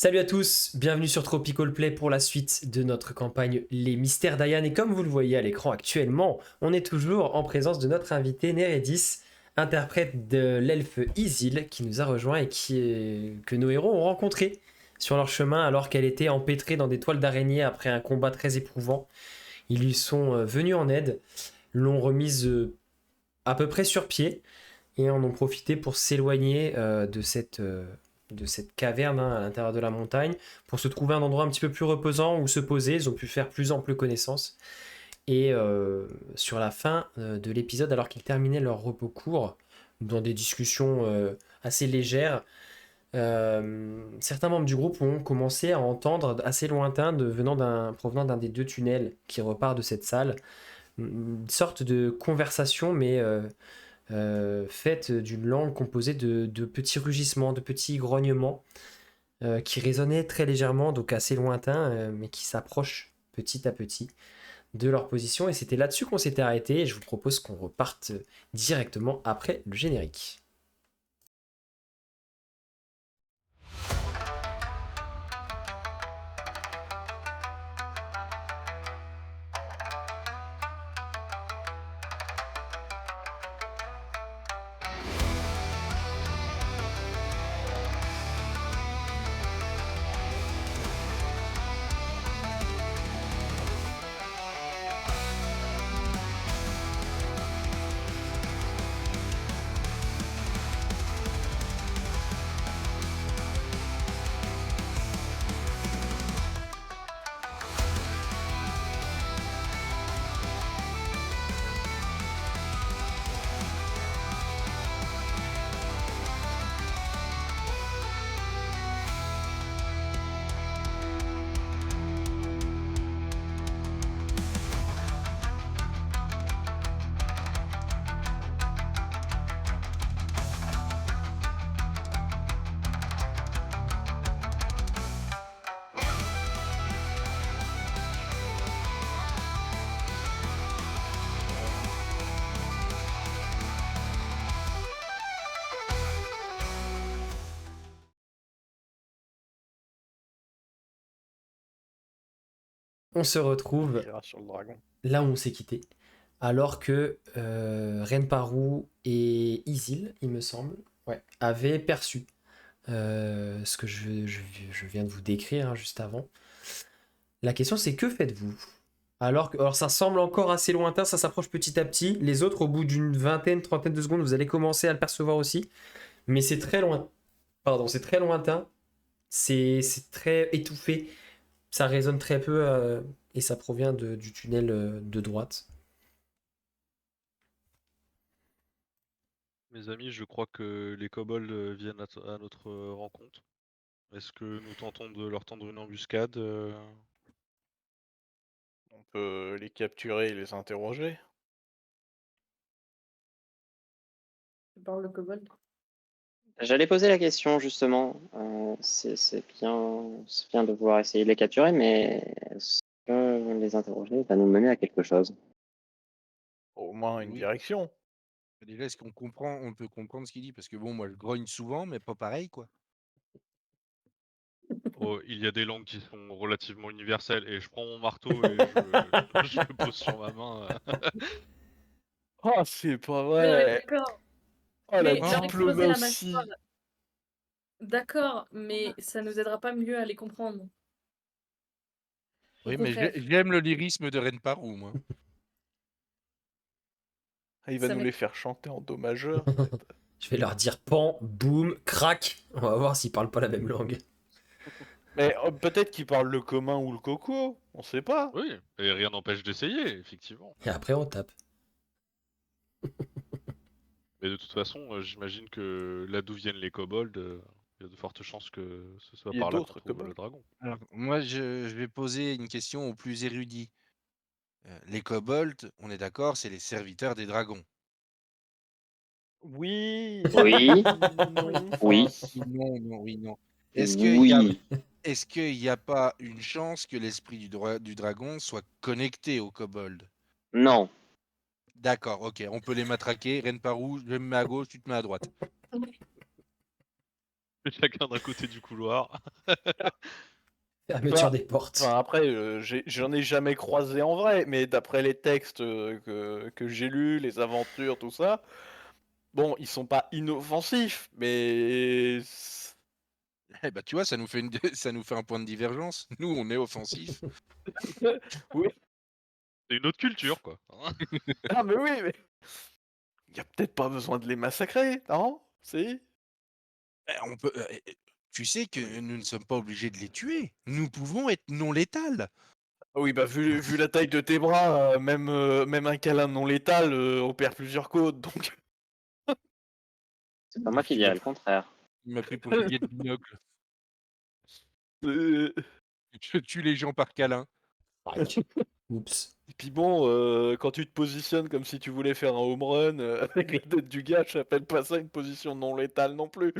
Salut à tous, bienvenue sur Tropical Play pour la suite de notre campagne Les Mystères d'Ayan. Et comme vous le voyez à l'écran actuellement, on est toujours en présence de notre invité Nérédis, interprète de l'elfe Isil, qui nous a rejoint et que nos héros ont rencontré sur leur chemin alors qu'elle était empêtrée dans des toiles d'araignée après un combat très éprouvant. Ils lui sont venus en aide, l'ont remise à peu près sur pied et en ont profité pour s'éloigner de cette caverne à l'intérieur de la montagne, pour se trouver un endroit un petit peu plus reposant où se poser. Ils ont pu faire plus ample connaissance. Et sur la fin de l'épisode, alors qu'ils terminaient leur repos court, dans des discussions assez légères, certains membres du groupe ont commencé à entendre assez lointain, provenant d'un des deux tunnels qui repart de cette salle, une sorte de conversation, mais faite d'une langue composée de petits rugissements, de petits grognements qui résonnaient très légèrement, donc assez lointains, mais qui s'approchent petit à petit de leur position. Et c'était là-dessus qu'on s'était arrêté. Et je vous propose qu'on reparte directement après le générique. On se retrouve Sur le dragon. là où on s'est quitté, alors que Renparou et Isil, il me semble, ouais, avaient perçu ce que je viens de vous décrire hein, juste avant. La question c'est que faites-vous alors ça semble encore assez lointain, ça s'approche petit à petit. Les autres, au bout d'une vingtaine, trentaine de secondes, vous allez commencer à le percevoir aussi. Mais c'est très loin. Pardon, c'est très lointain. C'est très étouffé. Ça résonne très peu et ça provient du tunnel de droite. Mes amis, je crois que les kobolds viennent à notre rencontre. Est-ce que nous tentons de leur tendre une embuscade On peut les capturer et les interroger. Tu parles le kobold. J'allais poser la question justement. C'est bien de vouloir essayer de les capturer, mais est-ce que les interroger va nous mener à quelque chose? Au moins une Oui. direction. Déjà, est-ce on peut comprendre ce qu'il dit? Parce que bon, moi, je grogne souvent, mais pas pareil, quoi. Oh, il y a des langues qui sont relativement universelles et je prends mon marteau et je le pose sur ma main. Oh, c'est pas Oui, non, mais vrai. d'accord. Oh, la Mais leur exploser la diplomatie. mâchoire, d'accord, mais ça nous aidera pas mieux à les comprendre. Au Oui, mais contraire, j'aime le lyrisme de Renparou, moi. Il va ça nous m'est- les faire chanter en do majeur. Ça va être- Je vais leur dire pan, boum, crac. On va voir s'ils parlent pas la même langue. Mais peut-être qu'ils parlent le commun ou le coco. On sait pas. Oui, et rien n'empêche d'essayer, effectivement. Et après, on tape. Mais de toute façon, j'imagine que là d'où viennent les kobolds, il y a de fortes chances que ce soit Il y a par là qu'on d'autres trouve le kobolds. dragon. Alors, moi, je vais poser une question aux plus érudits. Les kobolds, on est d'accord, c'est les serviteurs des dragons. Oui. Oui. Non. Oui. Non, non, oui, non. Oui. Est-ce qu'il y a pas une chance que l'esprit du dragon soit connecté aux kobolds? Non. D'accord, ok, on peut les matraquer. Renparou, je me mets à gauche, tu te mets à droite. Chacun d'un côté du couloir. Fermeture Enfin, des portes. Enfin, après, j'en ai jamais croisé en vrai, mais d'après les textes que j'ai lus, les aventures, tout ça, bon, ils sont pas inoffensifs, mais Eh bah, tu vois, ça nous fait ça nous fait un point de divergence. Nous, on est offensif. oui. C'est une autre culture, quoi. Hein. Ah, mais oui, mais il y a peut-être pas besoin de les massacrer, non? Si? On peut, tu sais que nous ne sommes pas obligés de les tuer. Nous pouvons être non létals. Oui, bah vu la taille de tes bras, même un câlin non létal, on perd plusieurs côtes, donc. C'est pas moi qui dirais le contraire. Il m'a pris pour Julien de Binocle. Euh, Je tue les gens par câlin. Oups. Et puis bon, quand tu te positionnes comme si tu voulais faire un home run avec la tête du gars, j'appelle pas ça une position non létale non plus.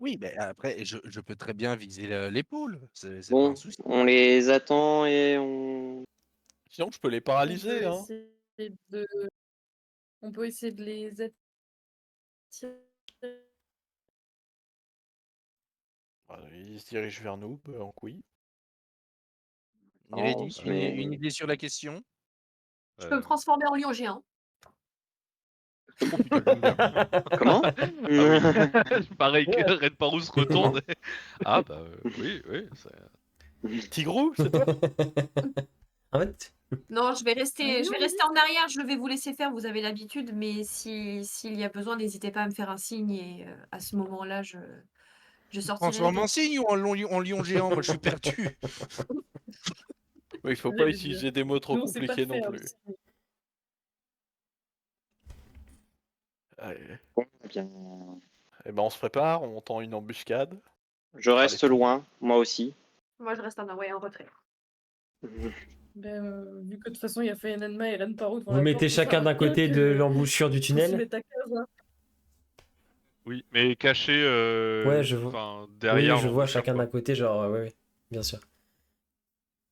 Oui, mais après, je peux très bien viser l'épaule. C'est pas Bon, un souci. on les attend et on. Sinon, je peux les On paralyser, peut hein. essayer de, on peut essayer de les attirer. Ils se dirigent vers nous, donc oui. Nérédis, Oh, une idée sur la question? Je peux me transformer en lion géant. Oh putain, j'aime bien. Comment? Ah oui. Pareil que Red Parou se retourne. Ah bah oui, oui. Tigrou, c'est toi? En fait, Non, je vais rester lion, en arrière, je vais vous laisser faire, vous avez l'habitude, mais s'il y a besoin, n'hésitez pas à me faire un signe et à ce moment-là, je sortirai Transforme les en cygne ou en lion géant? Moi, je suis perdu. Oui, il faut pas J'allais utiliser des mots trop Nous, on sait pas compliqués non faire plus. aussi. Allez. Bon, eh bien, Eh ben, on se prépare, on tend une embuscade. je reste Allez. loin, moi aussi. Moi, je reste en retrait. Ben, vu que de toute façon, il y a fait Enma et Ren Paro devant vous la mettez porte, ça chacun sert à d'un rien côté que de l'embouchure du on se tunnel. mette à case, hein. Oui, mais caché Ouais, je vois. enfin, Oui, derrière je vois l'embouchure, chacun quoi. d'un côté, genre, ouais, bien sûr.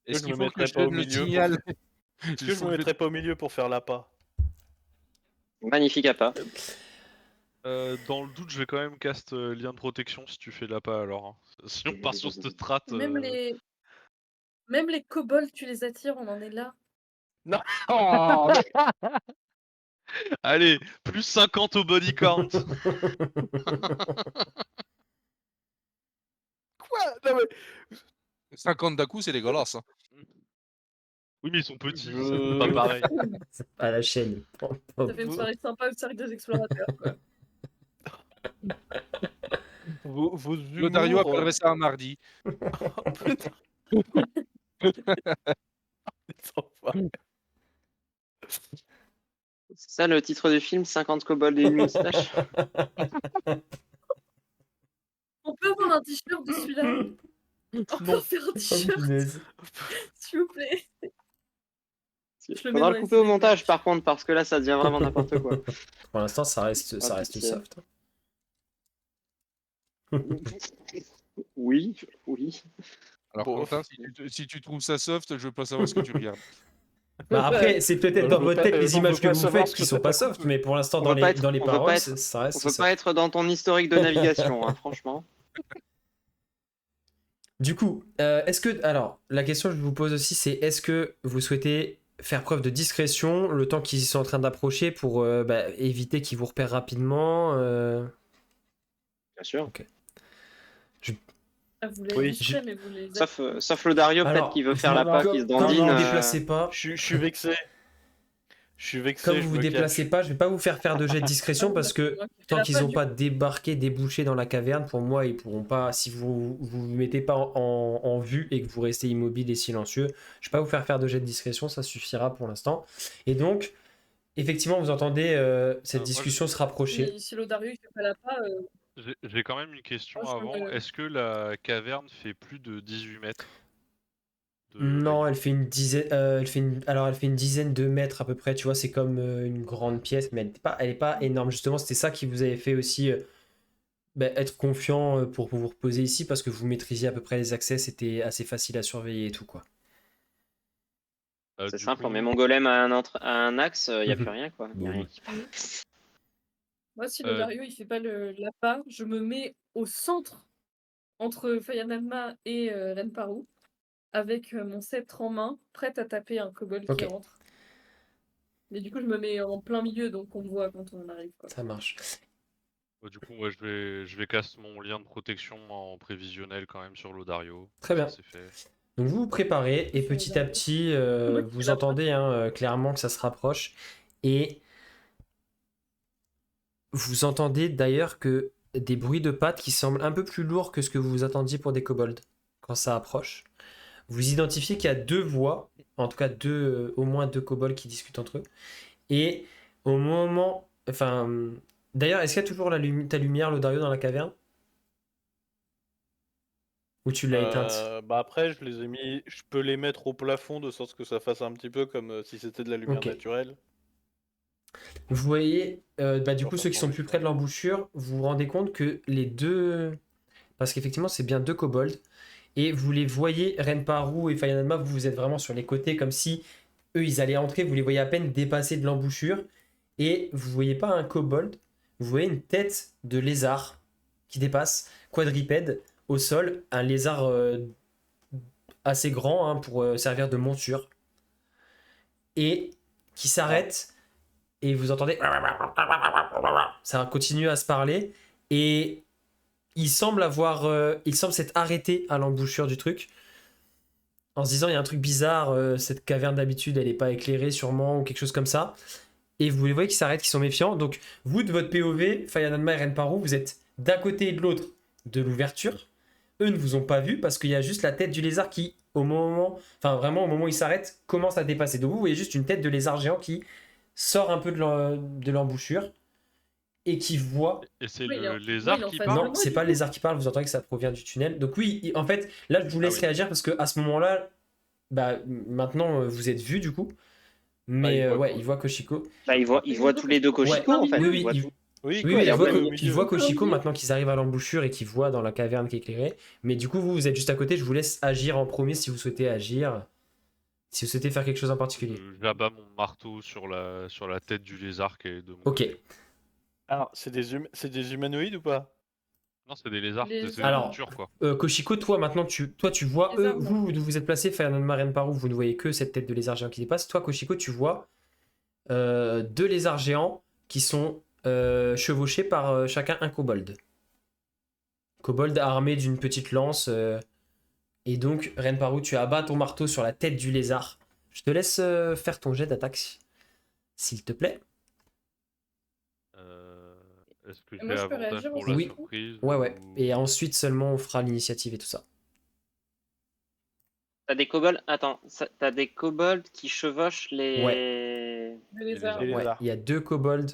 Est-ce je qu'il me faut que mettrais je pas au donne le milieu pour signal? Est-ce que je me mettrais pas au milieu pour faire l'appât? Magnifique appât. Dans le doute, je vais quand même cast lien de protection si tu fais l'appât alors. Hein. Si on part sur cette strat. Même les kobolds, tu les attires, on en est là. Non. Oh, mais- Allez, plus 50 au body count. Quoi? Non, mais 50 d'un coup, c'est dégueulasse. Hein. Oui, mais ils sont petits, Je- c'est pas pareil. À la chaîne. Ça fait une soirée sympa au cercle des explorateurs, quoi. vos Lotario humours. appellerait ça un mardi. Putain. C'est ça le titre du film, 50 kobolds et une moustache? On peut avoir un t-shirt de celui-là? On peut Non. faire un Oh, t-shirt, punaise. s'il vous plaît. Je le mets Faudra dans le les couper au idées, montage par contre, parce que là, ça devient vraiment n'importe quoi. Pour l'instant, ça reste pitié. soft. Oui, oui. Alors, Bon. Quentin, si tu trouves ça soft, je veux pas savoir ce que tu regardes. Bah après, c'est peut-être Je dans veux votre pas- tête les on images veut que pas vous savoir faites ce qui que sont t'as pas fait. soft, mais pour l'instant, On dans veut pas les, être- dans les on veut pas paroles, être- ça On reste peut soft. pas être dans ton historique de navigation, hein, franchement. Du coup, alors, la question que je vous pose aussi, c'est est-ce que vous souhaitez faire preuve de discrétion le temps qu'ils sont en train d'approcher pour éviter qu'ils vous repèrent rapidement Bien sûr. Ah, vous les Oui. discret, mais vous les Sauf le Dario, peut-être Alors, qu'il veut faire la comme- PAC, qui se comme dandine. vous ne déplacez pas, Je suis vexé. Je suis vexé. comme je vous vous me déplacez cache. pas, je vais pas vous faire de jet de discrétion parce que tant qu'ils n'ont pas débarqué, débouché dans la caverne, pour moi, ils pourront pas. Si vous mettez pas en vue et que vous restez immobile et silencieux, je vais pas vous faire de jet de discrétion, ça suffira pour l'instant. Et donc, effectivement, vous entendez cette moi, discussion se rapprocher. Si Lodario, il fait pas la pas, J'ai quand même une question Moi, je avant. me- Est-ce que la caverne fait plus de 18 mètres de Non, rayon elle fait une dizaine, alors elle fait une dizaine de mètres à peu près, tu vois, c'est comme une grande pièce, mais elle est pas énorme. Justement, c'était ça qui vous avait fait aussi être confiant pour vous reposer ici, parce que vous maîtrisiez à peu près les accès, c'était assez facile à surveiller et tout, quoi. C'est du simple, coup, on met mon golem à un axe, il n'y a plus rien, quoi. Y a Boum. rien qui passe. Moi, si Euh, Lodario, il fait pas la pas, je me mets au centre, entre Fayanama et Renparu, avec mon sceptre en main, prête à taper un kobold qui Ok. rentre. Mais du coup, je me mets en plein milieu, donc on me voit quand on arrive, quoi. Ça marche. Du coup, ouais, je vais cast mon lien de protection en prévisionnel quand même sur l'Odario. Très bien. Ça c'est fait. Donc vous vous préparez et Sur petit les à arbres. petit, Moi qui vous l'approche. entendez clairement que ça se rapproche. Et vous entendez d'ailleurs que des bruits de pattes qui semblent un peu plus lourds que ce que vous attendiez pour des kobolds quand ça approche. Vous identifiez qu'il y a deux voix, en tout cas au moins deux kobolds qui discutent entre eux. Et au moment... Enfin... D'ailleurs, est-ce qu'il y a toujours ta lumière, l'Odario, dans la caverne? Ou tu l'as éteinte? Bah après, je les ai mis. Je peux les mettre au plafond de sorte que ça fasse un petit peu comme si c'était de la lumière Ok. naturelle. Vous voyez, du Pour coup, faire ceux qui sont changer plus ça. près de l'embouchure, vous vous rendez compte que les deux... Parce qu'effectivement, c'est bien deux kobolds. Et vous les voyez, Renparu et Fayanama, vous êtes vraiment sur les côtés, comme si eux, ils allaient entrer, vous les voyez à peine dépasser de l'embouchure. Et vous voyez pas un kobold, vous voyez une tête de lézard qui dépasse, quadripède, au sol, un lézard assez grand pour servir de monture. Et qui s'arrête, et vous entendez... Ça continue à se parler, et il semble s'être arrêté à l'embouchure du truc, en se disant il y a un truc bizarre, cette caverne d'habitude elle est pas éclairée sûrement, ou quelque chose comme ça. Et vous les voyez qui s'arrêtent, qui sont méfiants. Donc vous de votre POV, Fayanama et Renparu, vous êtes d'un côté et de l'autre de l'ouverture. Eux ne vous ont pas vu parce qu'il y a juste la tête du lézard qui, au moment où il s'arrête, commence à dépasser. Donc vous voyez juste une tête de lézard géant qui sort un peu de l'embouchure et qui voit... Et c'est Oui, le il lézard est en qui face parle? de Non, moi, c'est du pas le coup. lézard qui parle, vous entendez que ça provient du tunnel. Donc oui, en fait, là je vous laisse oui. réagir parce que à ce moment-là, maintenant vous êtes vus du coup. Ah, Mais il voit ouais, quoi. il voit Koshiko. Bah, ils voient tous les deux Koshiko, Ouais, en fait. oui, Ils oui, voient il- tout. Oui, Oui, quoi, oui, il y a il voit, pas plein au de- il voit milieu. Koshiko oui. maintenant qu'ils arrivent à l'embouchure et qu'ils voient dans la caverne qui est éclairée. Mais du coup, vous êtes juste à côté. Je vous laisse agir en premier si vous souhaitez agir. Si vous souhaitez faire quelque chose en particulier. J'abats mon marteau sur la tête du lézard qui est de mon Ok. côté. Alors, c'est des humanoïdes ou pas? Non, c'est des lézards, Les c'est des Alors, montures quoi. Koshiko, toi maintenant, tu vois Les eux, arbres. vous, d'où vous êtes placé, Fernand Marenparu, vous ne voyez que cette tête de lézard géant qui dépasse. Toi, Koshiko, tu vois deux lézards géants qui sont chevauchés par chacun un kobold. Kobold armé d'une petite lance. Et donc, Renparu, tu abats ton marteau sur la tête du lézard. Je te laisse faire ton jet d'attaque, s'il te plaît. Est-ce que Et j'ai moi, je peux avantage réagir pour aussi, la Oui. surprise Ouais. ou- Et ensuite seulement on fera l'initiative et tout ça. T'as des kobolds. Attends, t'as des kobolds qui chevauchent les. Les lézards. Les Ouais, lézards. il y a deux kobolds.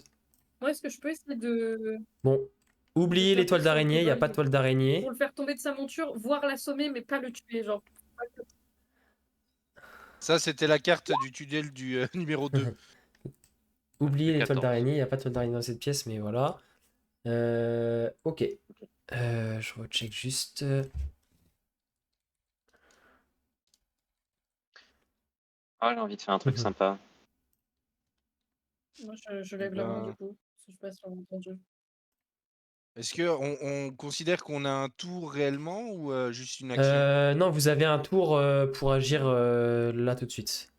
Moi, est-ce que je peux essayer de Bon, oubliez de les toiles taper sur le d'araignée, il n'y a kobold pas de toile d'araignée. pour le faire tomber de sa monture, voire l'assommer, mais pas le tuer, genre. Ça, c'était la carte du tunnel du numéro 2. Oubliez les toiles 14. d'araignée, il n'y a pas de toile d'araignée dans cette pièce, mais voilà. Ok. Je recheck juste. Ah, j'ai envie de faire un truc sympa. Moi, je lève la main, Ben. du coup. Si je passe sur mon temps de jeu. Est-ce qu'on considère qu'on a un tour réellement ou juste une action? Non, vous avez un tour pour agir là tout de suite.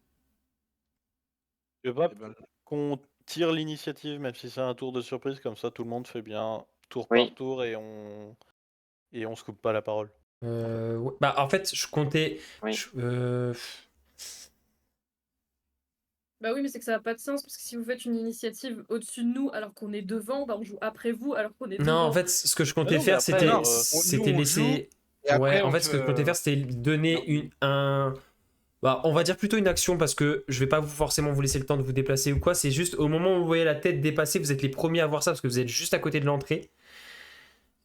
Je veux pas Eh ben, qu'on tire l'initiative, même si c'est un tour de surprise, comme ça tout le monde fait bien tour Oui. par tour et on se coupe pas la parole. Ouais. Bah, en fait, je comptais. Oui. Bah oui, mais c'est que ça n'a pas de sens, parce que si vous faites une initiative au-dessus de nous, alors qu'on est devant, bah on joue après vous, alors qu'on est Non, devant. en fait, ce que je comptais non, mais faire, après, c'était non, c'était nous, on laisser. et après, Ouais, en on fait, ce que je comptais faire, c'était donner bah, on va dire plutôt une action parce que je vais pas forcément vous laisser le temps de vous déplacer ou quoi. C'est juste au moment où vous voyez la tête dépasser, vous êtes les premiers à voir ça parce que vous êtes juste à côté de l'entrée.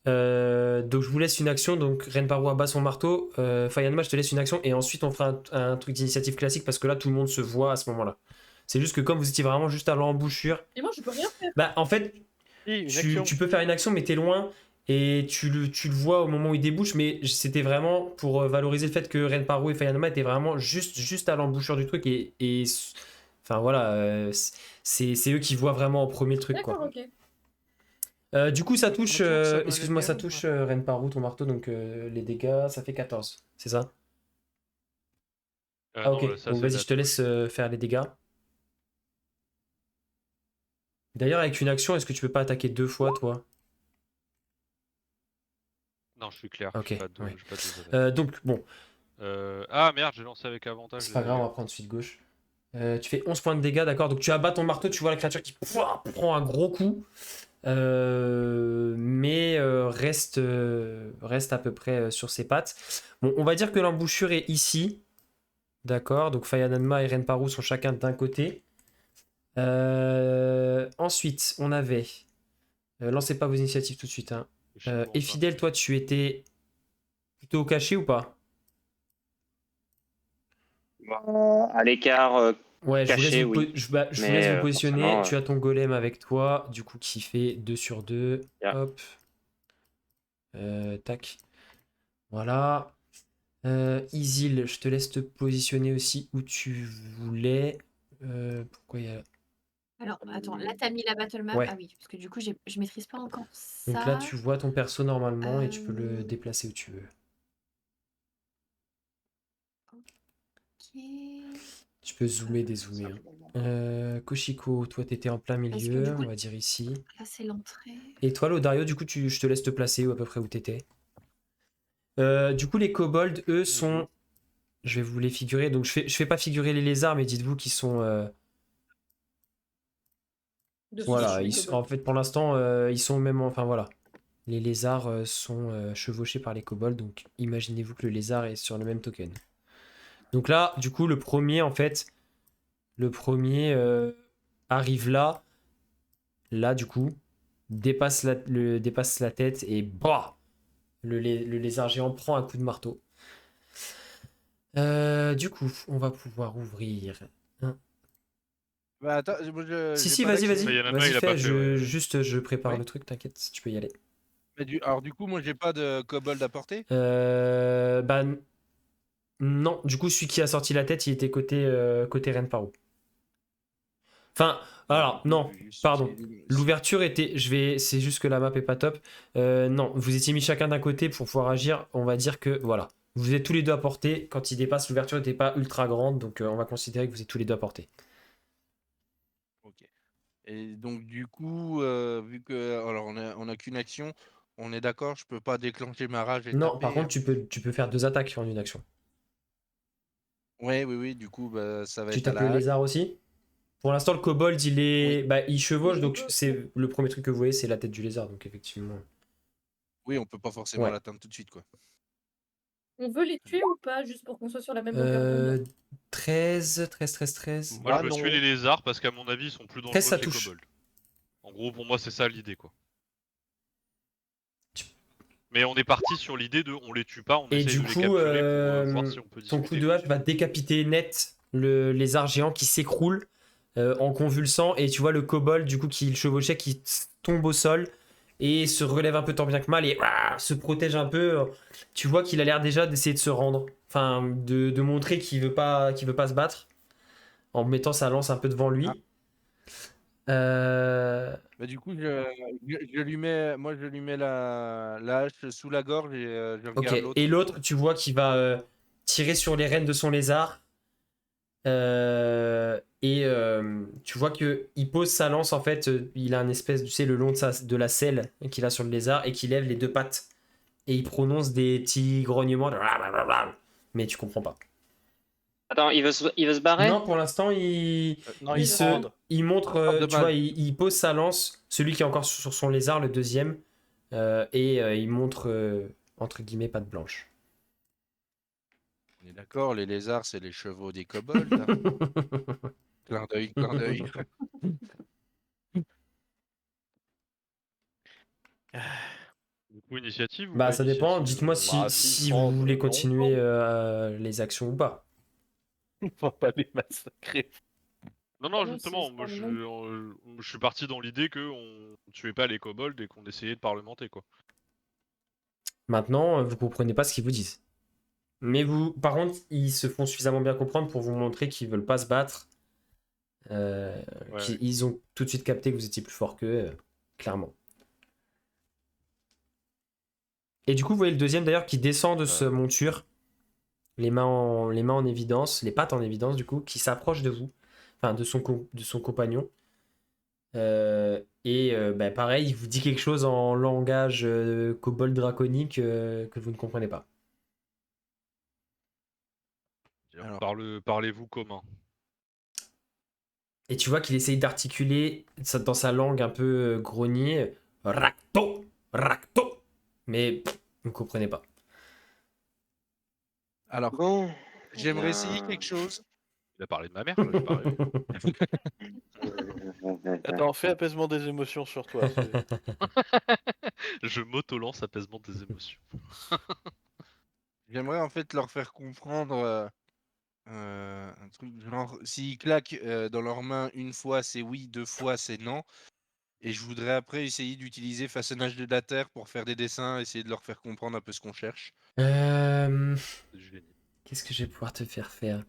Donc je vous laisse une action. Donc Renparu abat son marteau. Fayanma, je te laisse une action et ensuite on fera un truc d'initiative classique parce que là tout le monde se voit à ce moment-là. C'est juste que comme vous étiez vraiment juste à l'embouchure, Et moi, je peux rien faire. bah en fait Si, une action. tu peux faire une action mais t'es loin et tu le vois au moment où il débouche, mais c'était vraiment pour valoriser le fait que Renparu et Fayanma étaient vraiment juste à l'embouchure du truc et enfin voilà, c'est eux qui voient vraiment en premier le truc quoi. D'accord, ok. Du coup, ça touche. Retour, ça me Excuse-moi, l'a ça bien, touche Renparu, ton marteau, donc les dégâts, ça fait 14. C'est ça? Ah, ok. Non, ça, Donc c'est de vas-y, la je te touche. laisse faire les dégâts. D'ailleurs, avec une action, est-ce que tu peux pas attaquer 2 fois, toi? Non, je suis clair. Ok, J'ai pas de, ouais. j'ai pas de deux attaques. Donc, bon, Ah merde, j'ai lancé avec avantage. c'est pas les grave, on dégâts. va prendre suite gauche. Tu fais 11 points de dégâts, d'accord? Donc tu abats ton marteau, tu vois la créature qui prend un gros coup, mais reste à peu près sur ses pattes. Bon, on va dire que l'embouchure est ici, d'accord? Donc Fayananma et Renparu sont chacun d'un côté. Ensuite, on avait... lancez pas vos initiatives tout de suite, hein. Je sais comment Et ça. Fidèle, toi, tu étais plutôt caché ou pas? À l'écart, Ouais, je vous laisse caché, vous, oui. je vous Mais laisse vous positionner. forcément, Tu as ton golem avec toi, du coup, qui fait 2 sur 2. Yeah. Hop. Tac. Voilà. Isil, je te laisse te positionner aussi où tu voulais. Pourquoi il y a... Alors, attends, là, t'as mis la battle map. Ouais. Ah oui, parce que du coup, je maîtrise pas encore Donc ça. là, tu vois ton perso normalement et tu peux le Euh, déplacer où tu veux. Ok. Tu peux zoomer, dézoomer, hein. Koshiko, toi, t'étais en plein Parce que milieu, du coup, on va dire ici. là, c'est l'entrée. Et toi, Lodario, du coup, je te laisse te placer ou à peu près où t'étais. Du coup, les kobolds, eux, sont... Je vais vous les figurer. Donc, je fais pas figurer les lézards, mais dites-vous qu'ils sont... Dessous Voilà, sur les en kobolds. fait, pour l'instant, ils sont même... Enfin, voilà. Les lézards sont chevauchés par les kobolds, donc imaginez-vous que le lézard est sur le même token. Donc là, du coup, le premier, en fait... Le premier arrive là. Là, du coup, dépasse la tête et... Bah, le lézard géant prend un coup de marteau. Du coup, on va pouvoir ouvrir. Bah, attends, moi, Si, j'ai si, pas vas-y, d'action. vas-y. Fayanama, Vas-y, il a fais. pas fait, ouais. Juste, je prépare Oui. le truc, t'inquiète, tu peux y aller. Mais alors, du coup, moi, j'ai pas de kobold à porter. Bah, non, du coup, celui qui a sorti la tête, il était côté Renparu. Enfin, alors, Du coup, non, je vais juste pardon. essayer de- L'ouverture était. C'est juste que la map est pas top. Non, vous étiez mis chacun d'un côté pour pouvoir agir. On va dire que, voilà. Vous êtes tous les deux à portée. Quand il dépasse, l'ouverture n'était pas ultra grande, donc on va considérer que vous êtes tous les deux à portée. Ok. Et donc, du coup, vu que. Alors, on a qu'une action, on est d'accord, je peux pas déclencher ma rage et Non, taper. par contre, hein. tu peux faire 2 attaques en une action. Ouais, oui, du coup, bah, ça va Tu être à tapes le la hache. lézard aussi? Pour l'instant, le kobold, Oui. bah, il chevauche, Il donc chevauche, c'est le premier truc que vous voyez, c'est la tête du lézard, donc effectivement. Oui, on peut pas forcément Ouais. l'atteindre tout de suite, quoi. On veut les tuer ou pas, juste pour qu'on soit sur la même longueur d'onde? 13. Moi, je Ah veux non. tuer les lézards parce qu'à mon avis, ils sont plus dangereux 13, ça que les touche. kobolds. En gros, pour moi, c'est ça l'idée, quoi. Tu- Mais on est parti sur l'idée de on les tue pas, on Et essaye du de les coup, capturer pour voir si on peut ton coup discuter. de quoi. hache va décapiter net le lézard géant qui s'écroule en convulsant, et tu vois le kobold, du coup, qui le chevauchait, qui tombe au sol et se relève un peu tant bien que mal et se protège un peu. Tu vois qu'il a l'air déjà d'essayer de se rendre, enfin, de montrer qu'il veut pas se battre en mettant sa lance un peu devant lui. Ah. Euh, Bah, du coup, je lui mets, moi, je lui mets la hache sous la gorge et je Ok, regarde l'autre. et l'autre, tu vois qu'il va tirer sur les rênes de son lézard. Tu vois que il pose sa lance, en fait, il a un espèce, tu sais, le long de la selle qu'il a sur le lézard, et qu'il lève les 2 pattes. Et il prononce des petits grognements de... Mais tu comprends pas. Attends, il veut se barrer? Non, pour l'instant, Non, il il se, prend. il montre, de tu vois, balle. il pose sa lance, celui qui est encore sur son lézard, le deuxième, il montre, entre guillemets, patte blanche. On est d'accord, les lézards, c'est les chevaux des kobolds. hein. Clin d'œil, clin d'œil. Du coup, initiative ou Bah, pas ça dépend. initiative Dites-moi si, Bah, si s'ils vous prennent, voulez non, continuer non. les actions ou pas. On va pas les massacrer. Non, non, Non, justement, c'est moi pas je suis parti dans l'idée qu'on tuait pas les kobolds et qu'on essayait de parlementer, quoi. Maintenant, vous comprenez pas ce qu'ils vous disent. Mais vous, par contre, ils se font suffisamment bien comprendre pour vous montrer qu'ils veulent pas se battre. Ouais. Ils ont tout de suite capté que vous étiez plus fort qu'eux, clairement. Et du coup, vous voyez le deuxième d'ailleurs qui descend de ce monture, les mains en évidence, les pattes en évidence du coup, qui s'approche de vous, enfin de son compagnon. Bah, pareil, il vous dit quelque chose en langage kobold draconique que vous ne comprenez pas. Alors. Parlez-vous commun. Et tu vois qu'il essaye d'articuler dans sa langue un peu grogné, Racto, Racto. Mais vous ne comprenez pas. Alors, Bon. j'aimerais essayer quelque chose. Il a parlé de ma mère, là, j'ai pas rêvé. Attends, fais apaisement des émotions sur toi. Je m'auto-lance apaisement des émotions. J'aimerais en fait leur faire comprendre un truc genre, s'ils claquent dans leurs mains une fois, c'est oui, 2 fois, c'est non. Et je voudrais après essayer d'utiliser façonnage de la terre pour faire des dessins, essayer de leur faire comprendre un peu ce qu'on cherche. C'est génial. Qu'est-ce que je vais pouvoir te faire faire?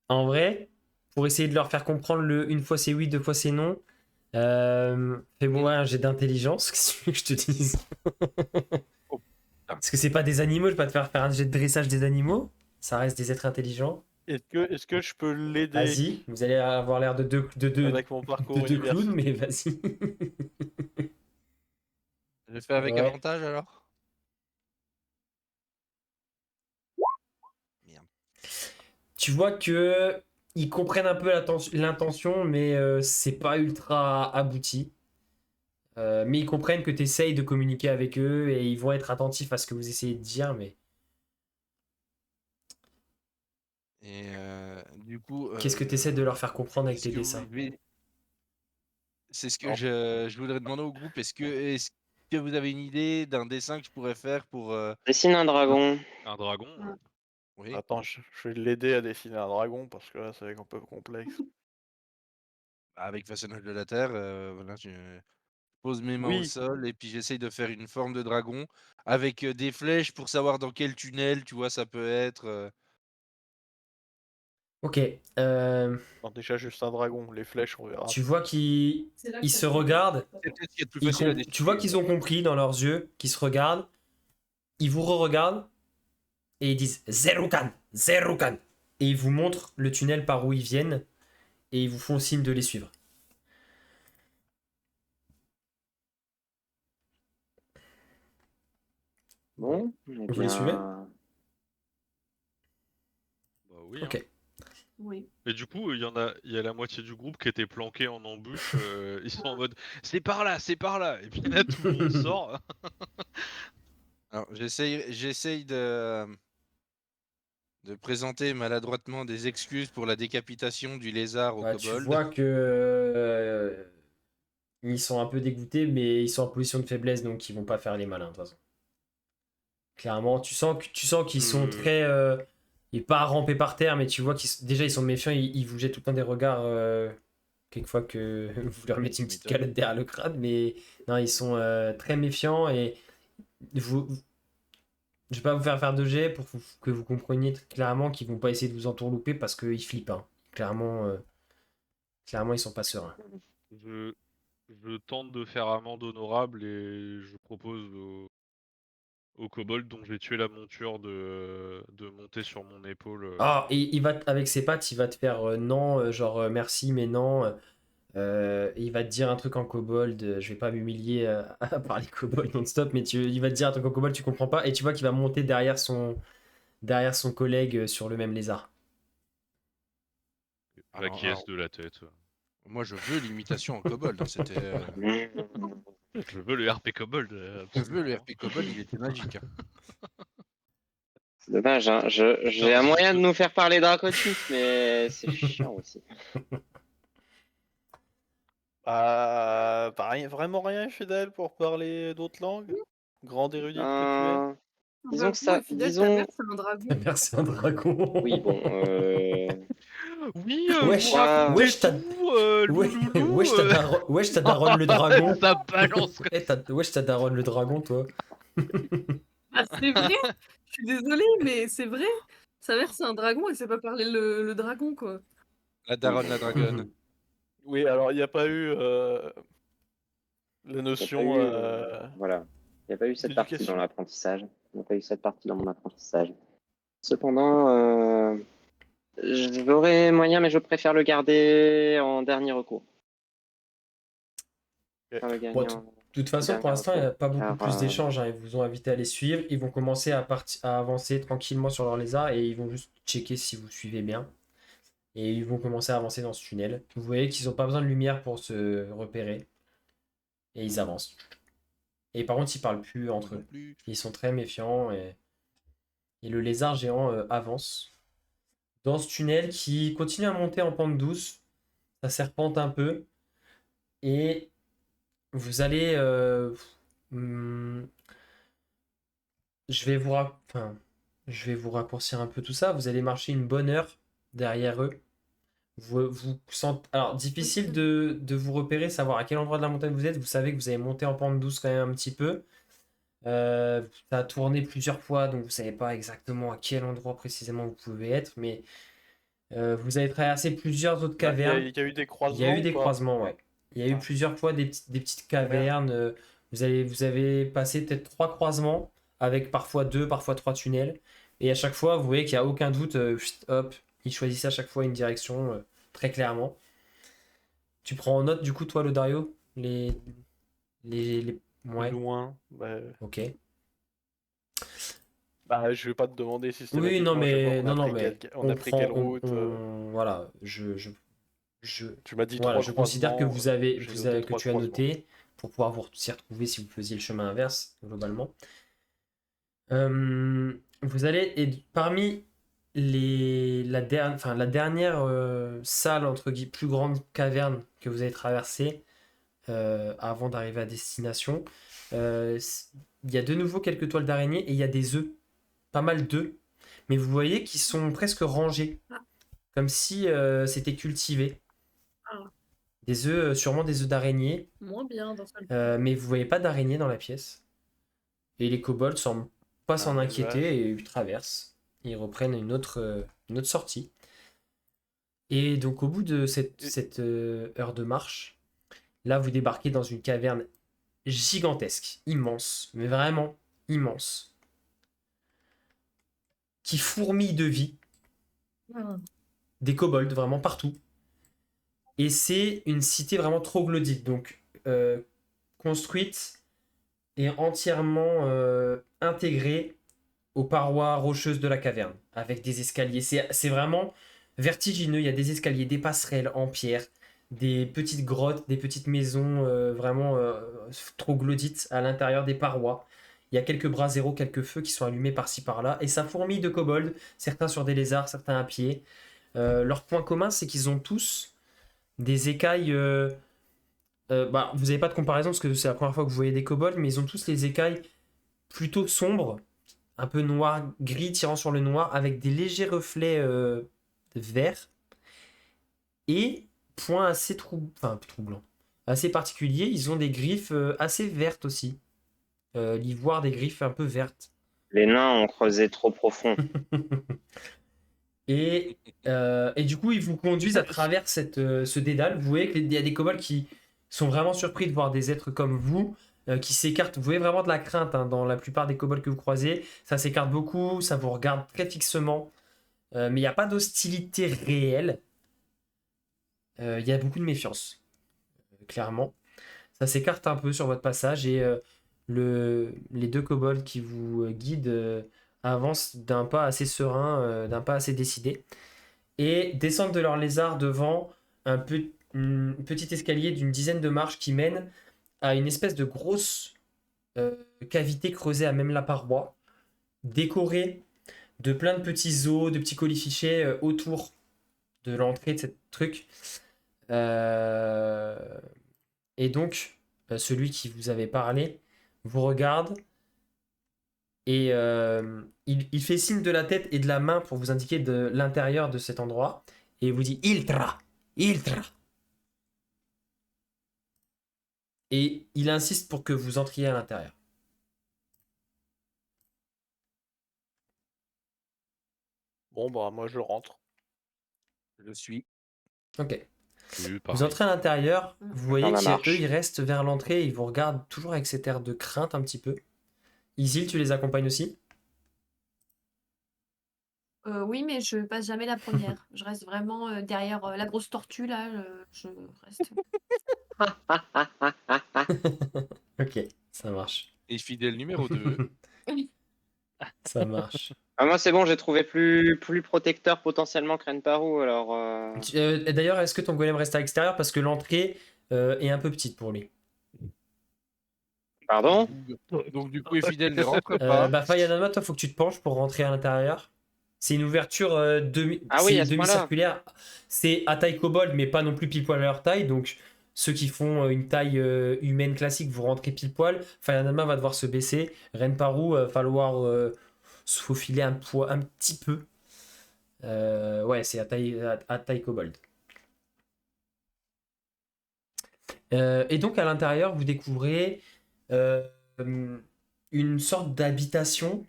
En vrai, pour essayer de leur faire comprendre le une fois c'est oui, 2 fois c'est non, fais-moi un jet d'intelligence, qu'est-ce que tu veux que je te dise? Parce que c'est pas des animaux, je vais pas te faire faire un jet de dressage des animaux, ça reste des êtres intelligents. Est-ce que je peux l'aider Vas-y, vous allez avoir l'air de deux avec mon parcours clowns, universitaire? mais vas-y. Je le fais avec Ouais. avantage alors? Merde. Tu vois que ils comprennent un peu l'intention, mais c'est pas ultra abouti. Mais ils comprennent que tu essayes de communiquer avec eux et ils vont être attentifs à ce que vous essayez de dire, mais Et du coup. qu'est-ce que tu essaies de leur faire comprendre avec est-ce tes que vous dessins? voulez- C'est ce que Oh. je voudrais demander au groupe. Est-ce que vous avez une idée d'un dessin que je pourrais faire pour. Dessine un dragon. Un dragon. Oui. Attends, je vais l'aider à dessiner un dragon parce que là, c'est un peu complexe. Avec façonnage de la terre, voilà, je pose mes mains au Oui, sol et puis j'essaye de faire une forme de dragon avec des flèches pour savoir dans quel tunnel, tu vois, ça peut être. Ok. non, déjà juste un dragon, les flèches, on verra. Tu vois qu'ils C'est là que ils ça se commence. regardent. C'est peut-être ce qu'il y a de plus facile à Tu vois qu'ils ont compris dans leurs yeux, qu'ils se regardent. Ils vous re-regardent et ils disent Zerukan, Zerukan. Et ils vous montrent le tunnel par où ils viennent et ils vous font signe de les suivre. Bon, eh Vous les suivez? bien. Bah oui. Ok. Hein. Oui. Et du coup, il y a la moitié du groupe qui était planqué en embûche. Ils sont en mode c'est par là, c'est par là. Et puis là, tout le monde sort. Alors, j'essaye de présenter maladroitement des excuses pour la décapitation du lézard au Bah, tu kobold. vois que ils sont un peu dégoûtés, mais ils sont en position de faiblesse, donc ils vont pas faire les malins de toute façon. Clairement, tu sens qu'ils sont très, et pas rampés par terre, mais tu vois déjà ils sont méfiants, ils vous jettent tout le temps des regards quelquefois que vous leur mettez une petite calotte derrière le crâne, mais non, ils sont très méfiants et je vais pas vous faire de jet pour que vous compreniez clairement qu'ils vont pas essayer de vous entourlouper parce qu'ils flippent. Hein. Clairement, ils sont pas sereins. Je tente de faire amende honorable et je propose au kobold dont j'ai tué la monture de monter sur mon épaule. Ah, et avec ses pattes, il va te faire non, genre merci, mais non. Et il va te dire un truc en kobold. Je vais pas m'humilier à parler kobold non-stop, mais il va te dire un truc en kobold, tu comprends pas. Et tu vois qu'il va monter derrière son collègue sur le même lézard. La qui est de la tête. Moi, je veux l'imitation en kobold. Hein, c'était. Je veux le RP kobold. Je veux le RP kobold, il était magique. Hein. C'est dommage, hein. J'ai un moyen de nous faire parler draconique, mais c'est chiant aussi. T'as vraiment rien, Fidèle, pour parler d'autres langues? Grande érudite que Disons que ça. Fidèle, ta Disons. mère, c'est un dragon. Merci un dragon. Oui, bon. Oui, Wesh, vous racontez wesh, t'as- tout, Ouais, louloulou, wesh, ta daronne le dragon. Ça balance. Wesh, ta daronne le dragon, toi. Ah, c'est vrai? Je suis désolée, mais c'est vrai. Sa mère, c'est un dragon et sait pas parler le dragon, quoi. La daronne, la dragonne. Oui, alors il n'y a pas eu la notion. Voilà. Il n'y a pas eu cette partie L'éducation. dans l'apprentissage. Il n'y a pas eu cette partie dans mon apprentissage. Cependant, j'aurais moyen, mais je préfère le garder en dernier recours. Je préfère le Bon, gagner de en toute façon, pour dernier l'instant, il n'y a recours. pas beaucoup Car, plus d'échanges, hein. Ils vous ont invité à les suivre. Ils vont commencer à avancer tranquillement sur leur lézard et ils vont juste checker si vous suivez bien. Et ils vont commencer à avancer dans ce tunnel. Vous voyez qu'ils n'ont pas besoin de lumière pour se repérer. Et ils avancent. Et par contre, ils parlent plus entre Non eux. plus. Ils sont très méfiants et le lézard géant avance dans ce tunnel qui continue à monter en pente douce. Ça serpente un peu. Et vous allez... enfin, je vais vous raccourcir un peu tout ça. Vous allez marcher une bonne heure derrière eux. Vous sentez... Alors, difficile de vous repérer, savoir à quel endroit de la montagne vous êtes. Vous savez que vous avez monté en pente douce quand même un petit peu. Ça a tourné plusieurs fois, donc vous savez pas exactement à quel endroit précisément vous pouvez être, mais vous avez traversé plusieurs autres Bah, cavernes. il y a eu des Il y a croisements eu ou des pas? croisements, ouais. Il y a eu Ah. plusieurs fois des petites cavernes. Vous avez passé peut-être 3 croisements avec parfois 2, parfois 3 tunnels. Et à chaque fois, vous voyez qu'il n'y a aucun doute. Hop, ils choisissaient à chaque fois une direction très clairement. Tu prends en note du coup, toi, Lodario, les... Ouais, Loin. Bah, ok. je vais pas te demander Oui, systématiquement à chaque fois non, non, pris mais on a pris quelle route. voilà, Tu m'as dit voilà, 3 je considère que croisements. J'ai noté que 3 tu as croisements. noté pour pouvoir vous s'y retrouver si vous faisiez le chemin inverse, globalement. Vous allez, et parmi la dernière salle, entre guillemets, plus grande caverne que vous avez traversée avant d'arriver à destination, il y a de nouveau quelques toiles d'araignée et il y a des œufs, pas mal d'œufs, mais vous voyez qu'ils sont presque rangés, comme si c'était cultivé. Ah. Des œufs, sûrement des œufs d'araignée, Moins bien dans ce mais vous voyez pas d'araignée dans la pièce. Et les kobolds semblent pas s'en Ah, inquiéter vache. et ils traversent. Ils reprennent une autre sortie. Et donc au bout de cette heure de marche, là vous débarquez dans une caverne gigantesque, immense, mais vraiment immense, qui fourmille de vie, des kobolds vraiment partout. Et c'est une cité vraiment troglodyte, donc construite et entièrement intégrée aux parois rocheuses de la caverne, avec des escaliers. C'est vraiment vertigineux, il y a des escaliers, des passerelles en pierre, des petites grottes, des petites maisons vraiment troglodytes à l'intérieur des parois. Il y a quelques braseros, quelques feux qui sont allumés par-ci par-là, et ça fourmille de kobolds, certains sur des lézards, certains à pied. Leur point commun, c'est qu'ils ont tous des écailles... vous n'avez pas de comparaison parce que c'est la première fois que vous voyez des kobolds, mais ils ont tous les écailles plutôt sombres, un peu noir, gris tirant sur le noir, avec des légers reflets verts. Et, point assez troublant, assez particulier, ils ont des griffes assez vertes aussi. L'ivoire des griffes un peu vertes. Les nains ont creusé trop profond. Et du coup, ils vous conduisent à travers ce dédale. Vous voyez qu'il y a des kobolds qui sont vraiment surpris de voir des êtres comme vous qui s'écartent. Vous voyez vraiment de la crainte hein, dans la plupart des kobolds que vous croisez. Ça s'écarte beaucoup, ça vous regarde très fixement. Mais il n'y a pas d'hostilité réelle. Il y a beaucoup de méfiance, clairement. Ça s'écarte un peu sur votre passage et les 2 kobolds qui vous guident avancent d'un pas assez serein, d'un pas assez décidé et descendent de leur lézard devant un petit escalier d'une dizaine de marches qui mène à une espèce de grosse cavité creusée à même la paroi, décorée de plein de petits os, de petits colifichets autour de l'entrée de ce truc. Et donc, celui qui vous avait parlé vous regarde et il fait signe de la tête et de la main pour vous indiquer de l'intérieur de cet endroit et il vous dit Iltra, Iltra. Et il insiste pour que vous entriez à l'intérieur. Bon, bah, moi je rentre. Je le suis. Ok. Oui, Vous pareil. entrez à l'intérieur, vous voyez Dans la qu'eux marche. ils restent vers l'entrée, ils vous regardent toujours avec cet air de crainte un petit peu. Isil, tu les accompagnes aussi? Oui, mais je passe jamais la première. Je reste vraiment derrière la grosse tortue, là. Je reste. Ok, ça marche. Et fidèle numéro 2. Ça marche. Ah, moi, c'est bon, j'ai trouvé plus protecteur potentiellement que Renparou, alors... Et d'ailleurs, est-ce que ton golem reste à l'extérieur parce que l'entrée est un peu petite pour lui? Pardon? Donc du coup, Fidèle ne rentre pas. Bah Fayanama, toi, faut que tu te penches pour rentrer à l'intérieur. C'est une ouverture Ah oui, à ce point-là. demi-circulaire. C'est à taille kobold, mais pas non plus pile poil à leur taille. Donc ceux qui font une taille humaine classique, vous rentrez pile poil. Fayanama va devoir se baisser. Renparu va falloir se faufiler un petit peu. Ouais, c'est à taille kobold. Et donc à l'intérieur, vous découvrez euh, une sorte d'habitation,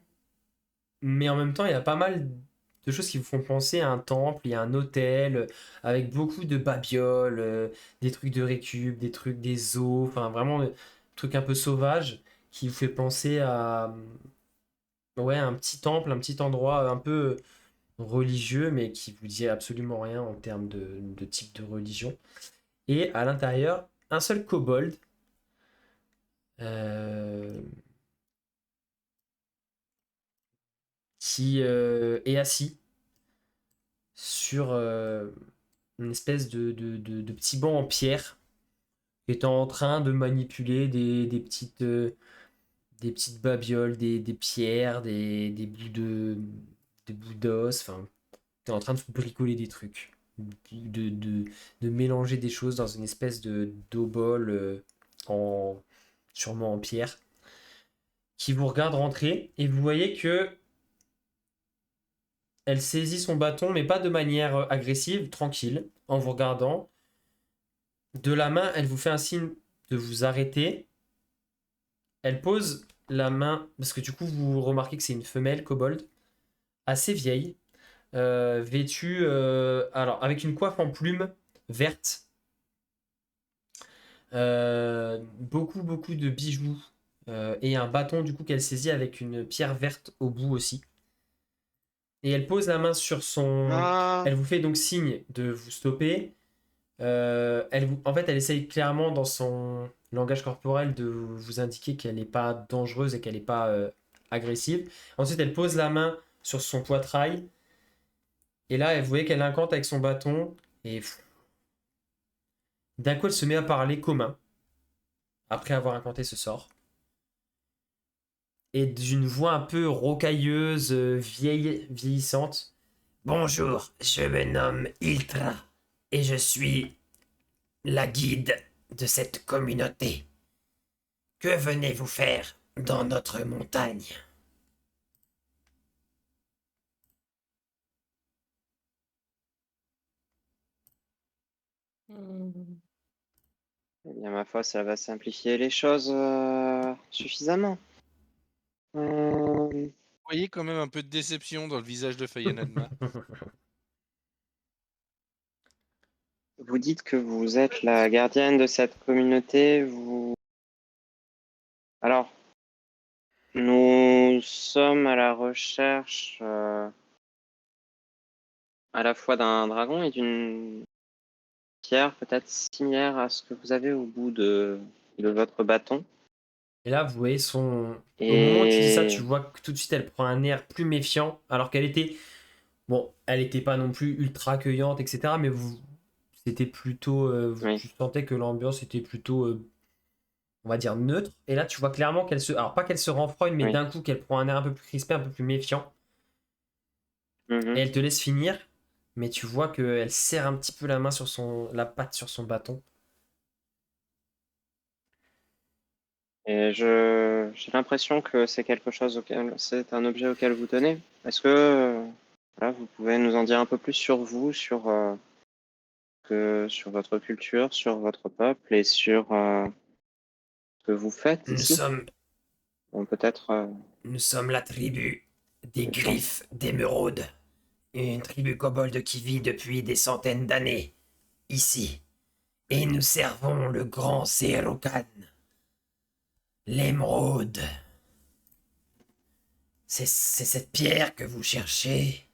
mais en même temps, il y a pas mal de choses qui vous font penser à un temple. Il y a un hôtel avec beaucoup de babioles, des trucs de récup, des trucs des eaux, enfin vraiment des trucs un peu sauvages qui vous fait penser à ouais, un petit temple, un petit endroit un peu religieux, mais qui vous dit absolument rien en termes de type de religion. Et à l'intérieur, un seul kobold. euh, qui est assis sur une espèce de petit banc en pierre, étant en train de manipuler des petites babioles, des pierres, des des bouts d'os, enfin, t'es en train de bricoler des trucs, de mélanger des choses dans une espèce de d'obole en, sûrement en pierre, qui vous regarde rentrer, et vous voyez que elle saisit son bâton, mais pas de manière agressive, tranquille, en vous regardant. De la main, elle vous fait un signe de vous arrêter. Elle pose la main, parce que du coup, vous remarquez que c'est une femelle kobold, assez vieille, vêtue, alors avec une coiffe en plumes verte, beaucoup de bijoux, et un bâton du coup qu'elle saisit avec une pierre verte au bout aussi. Et elle pose la main sur son... Ah, Elle vous fait donc signe de vous stopper. En fait, elle essaye clairement dans son langage corporel de vous indiquer qu'elle n'est pas dangereuse et qu'elle n'est pas agressive. Ensuite, elle pose la main sur son poitrail. Et là, vous voyez qu'elle incante avec son bâton. Et d'un coup, elle se met à parler commun. Après avoir incanté ce sort. Et d'une voix un peu rocailleuse, vieillissante. Bonjour, je me nomme Iltra. Et je suis la guide de cette communauté. Que venez-vous faire dans notre montagne? eh bien, ma foi, ça va simplifier les choses suffisamment. Vous voyez quand même un peu de déception dans le visage de Fayanadma. Vous dites que vous êtes la gardienne de cette communauté. Alors, nous sommes à la recherche à la fois d'un dragon et d'une pierre peut-être similaire à ce que vous avez au bout de votre bâton. Et là, vous voyez son... Au moment où tu dis ça, tu Et vois que tout de suite, elle prend un air plus méfiant, alors qu'elle était... Bon, elle n'était pas non plus ultra accueillante, etc. Mais vous... C'était plutôt... oui. Tu sentais que l'ambiance était plutôt, on va dire, neutre. Et là, tu vois clairement qu'elle se... Alors, pas qu'elle se renfrogne, mais Oui. d'un coup, qu'elle prend un air un peu plus crispé, un peu plus méfiant. Mhm. Et elle te laisse finir, mais tu vois qu'elle serre un petit peu la main sur la patte sur son bâton. Et j'ai l'impression que c'est quelque chose c'est un objet auquel vous tenez. Est-ce que voilà, vous pouvez nous en dire un peu plus sur vous, sur votre culture, sur votre peuple et sur ce que vous faites ici? Bon, peut-être. Nous sommes la tribu des Griffes d'Émeraude. Une tribu kobold qui vit depuis des centaines d'années, ici. Et nous servons le grand Zérokan, l'émeraude. C'est cette pierre que vous cherchez.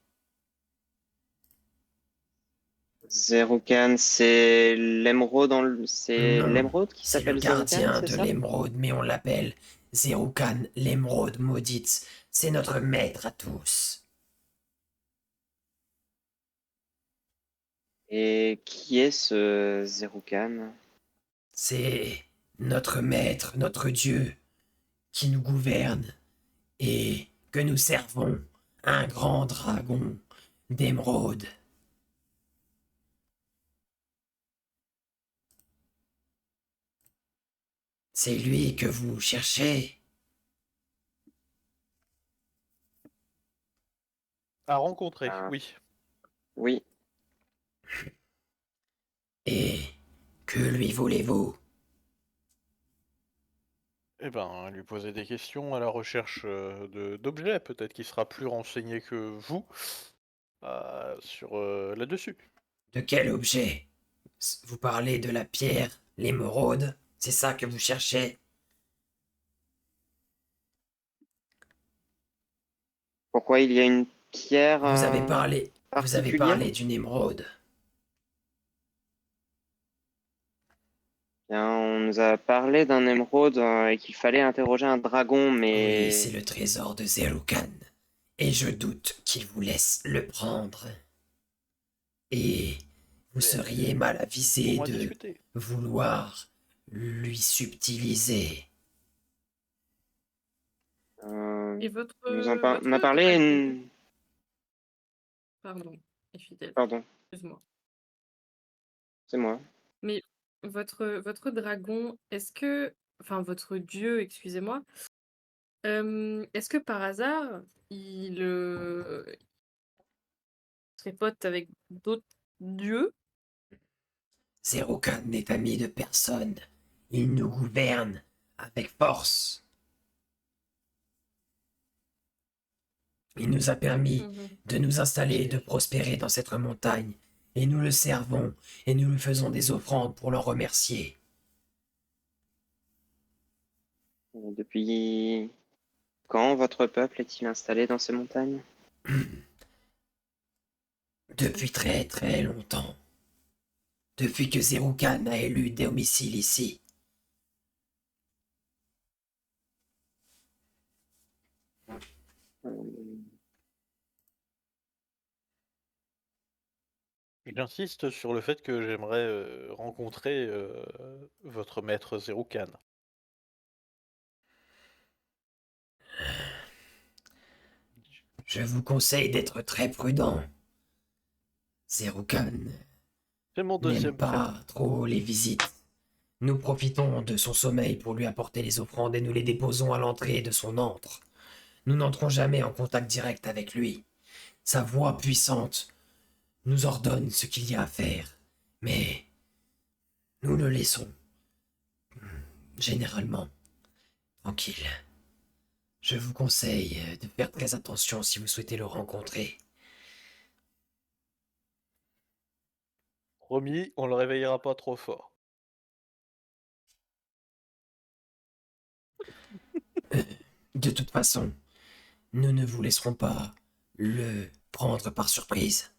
Zeroukan, c'est l'émeraude c'est Non, l'émeraude qui c'est le s'appelle Zeroukan, gardien c'est de ça? l'émeraude, mais on l'appelle Zeroukan, l'émeraude maudite. C'est notre maître à tous. Et qui est ce Zeroukan? C'est notre maître, notre Dieu, qui nous gouverne et que nous servons, un grand dragon d'émeraude. C'est lui que vous cherchez. À rencontrer, Ah, oui. oui. Et que lui voulez-vous? Eh ben, lui poser des questions à la recherche d'objets, peut-être qu'il sera plus renseigné que vous sur là-dessus. De quel objet? Vous parlez de la pierre, l'émeraude? C'est ça que vous cherchez? Pourquoi il y a une pierre Vous avez particulière? parlé d'une émeraude. Bien, on nous a parlé d'un émeraude et qu'il fallait interroger un dragon, Oui, c'est mais le trésor de Zerukan. Et je doute qu'il vous laisse le prendre. Et vous seriez mal avisé On va de discuter. vouloir lui subtiliser. Et votre, on a votre parlé. dragon, pardon, infidèle, Pardon, excuse-moi. c'est moi. Mais votre dragon, enfin votre dieu, excusez-moi, est-ce que par hasard, il serait pote avec d'autres dieux? Zerukan n'est ami de personne. Il nous gouverne avec force. Il nous a permis Mhm. de nous installer et de prospérer dans cette montagne. Et nous le servons et nous lui faisons des offrandes pour le remercier. Depuis quand votre peuple est-il installé dans ces montagnes? Depuis très très longtemps. Depuis que Zerukan a élu domicile ici. Euh, J'insiste sur le fait que j'aimerais rencontrer votre maître Zeroukan. Je vous conseille d'être très prudent. Zerukan C'est mon n'aime deuxième pas prénom. trop les visites. Nous profitons de son sommeil pour lui apporter les offrandes et nous les déposons à l'entrée de son antre. Nous n'entrons jamais en contact direct avec lui. Sa voix puissante nous ordonne ce qu'il y a à faire, mais nous le laissons, généralement, tranquille. Je vous conseille de faire très attention si vous souhaitez le rencontrer. Promis, on le réveillera pas trop fort. De toute façon, nous ne vous laisserons pas le prendre par surprise.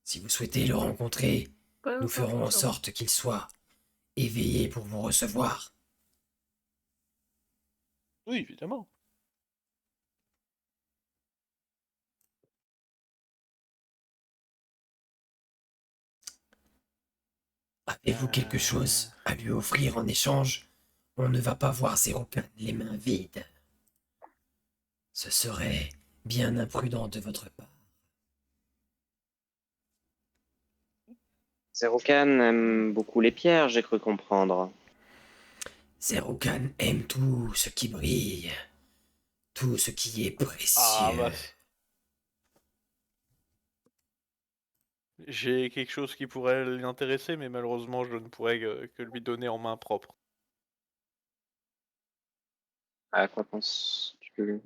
Si vous souhaitez le rencontrer, Pas nous ferons en d'informations. sorte qu'il soit éveillé pour vous recevoir. Oui, évidemment. Avez-vous quelque chose à lui offrir en échange? On ne va pas voir Zerukan les mains vides. Ce serait bien imprudent de votre part. Zeroukan aime beaucoup les pierres, j'ai cru comprendre. Zerukan aime tout ce qui brille, tout ce qui est Ah précieux. bah, j'ai quelque chose qui pourrait l'intéresser, mais malheureusement, je ne pourrais que lui donner en main propre. À quoi penses-tu?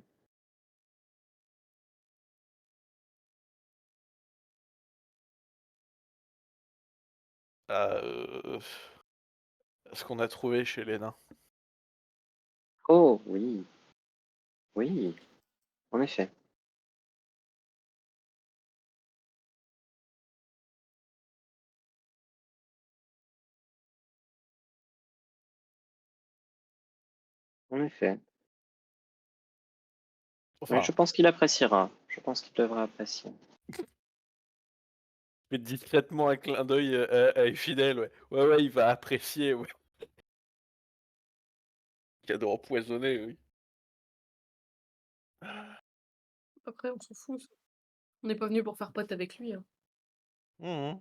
Euh, Ce qu'on a trouvé chez les nains. Oh, oui. Oui. En effet. En effet. Mais Enfin, je pense qu'il appréciera. Je pense qu'il devrait apprécier. mais discrètement un clin d'œil à Fidèle, ouais. Ouais, il va apprécier, ouais. Cadeau empoisonné, oui. Après, on s'en fout. On n'est pas venu pour faire pote avec lui. Hein. Mhm.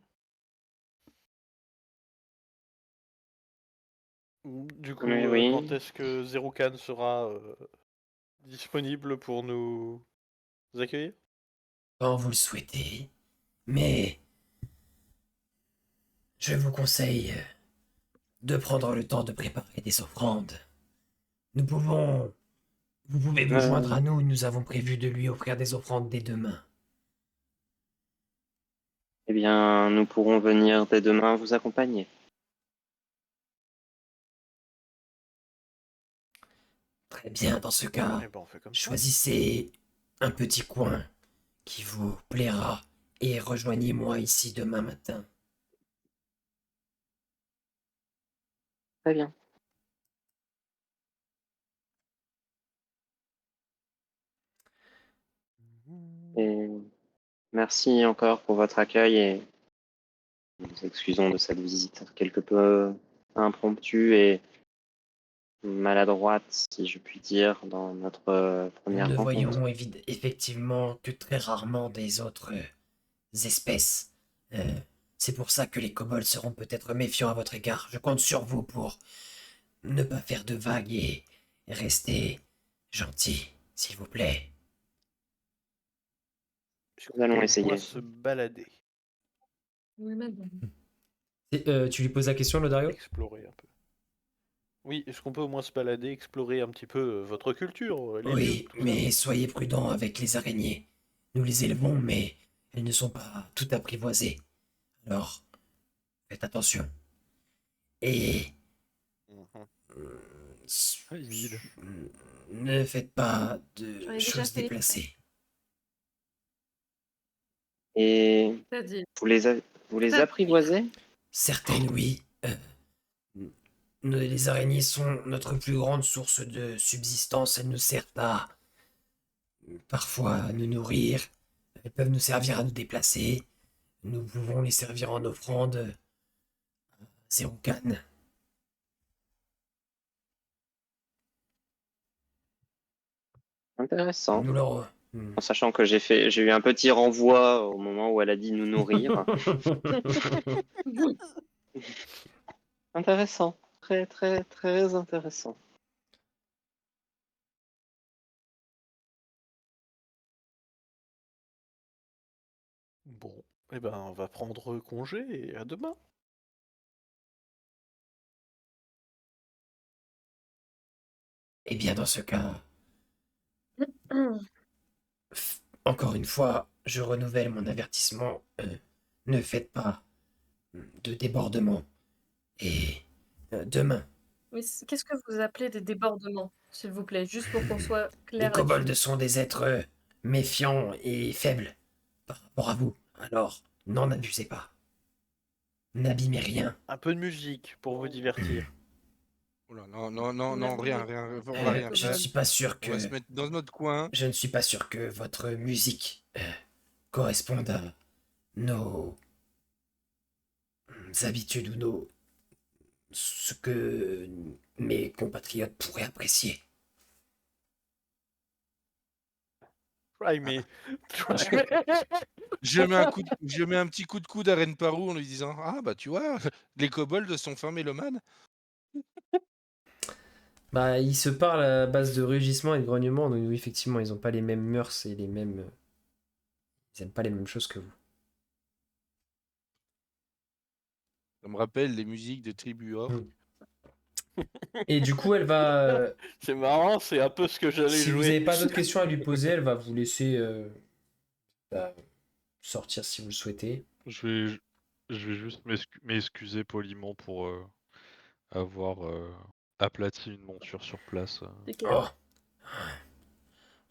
Du coup, Mais oui. quand est-ce que Zeroukan sera disponible pour nous accueillir? Quand vous le souhaitez. Mais je vous conseille de prendre le temps de préparer des offrandes. Nous pouvons... Vous pouvez vous joindre Euh, à nous, nous avons prévu de lui offrir des offrandes dès demain. eh bien, nous pourrons venir dès demain vous accompagner. Très bien, dans ce cas, Eh ben, on fait comme ça. choisissez un petit coin qui vous plaira et rejoignez-moi ici demain matin. Très bien. Et merci encore pour votre accueil et nous nous excusons de cette visite quelque peu impromptue et maladroite, si je puis dire, dans notre Nous première ne rencontre. voyons effectivement que très rarement des autres espèces. Euh, c'est pour ça que les kobolds seront peut-être méfiants à votre égard. Je compte sur vous pour ne pas faire de vagues et rester gentil, s'il vous plaît. Nous allons On essayer. pourra se balader, Oui-même. Tu lui poses la question, Lodario? explorer un peu. Oui, est-ce qu'on peut au moins se balader, explorer un petit peu votre culture, les lieux, Oui, tout ça? mais soyez prudents avec les araignées. Nous les élevons, mais elles ne sont pas toutes apprivoisées. Alors, faites attention. Et Mhm. Emile. ne faites pas J'en de ai déjà choses fait. déplacées. Et C'est-à-dire, vous les apprivoisez? Certaines, oui. Les araignées sont notre plus grande source de subsistance. Elles nous servent à parfois nous nourrir. Elles peuvent nous servir à nous déplacer. Nous pouvons les servir en offrande. Zeroukan. Intéressant. Nous leur... En sachant que j'ai eu un petit renvoi au moment où elle a dit nous nourrir. Intéressant. Très, très, très intéressant. Bon, eh ben, on va prendre congé et à demain. Eh bien, dans ce cas, encore une fois, je renouvelle mon avertissement. Ne faites pas de débordement. Et demain, Mais qu'est-ce que vous appelez des débordements, s'il vous plaît, juste pour qu'on soit les clair kobolds là-dessus. sont des êtres méfiants et faibles par rapport à vous. Alors, n'en abusez pas. N'abîmez rien. Un peu de musique pour vous divertir. Oula, non, Merci. rien, on va rien Je ne faire. suis pas sûr On va se que... mettre dans notre coin. Je ne suis pas sûr que votre musique corresponde à nos habitudes ou ce que mes compatriotes pourraient apprécier. Try me. Je mets un petit coup de coude à Renparou en lui disant ah bah tu vois, les kobolds sont fins mélomanes. Bah, ils se parlent à base de rugissements et de grognements, donc oui, effectivement, ils n'ont pas les mêmes mœurs et les mêmes... Ils n'aiment pas les mêmes choses que vous. Ça me rappelle les musiques de Tribu Orc. Et du coup, elle va... C'est marrant, c'est un peu ce que j'allais si vous jouer. n'avez pas d'autres questions à lui poser, elle va vous laisser sortir si vous le souhaitez. Je vais juste m'excuser poliment pour avoir aplati une monture sur place. C'est clair.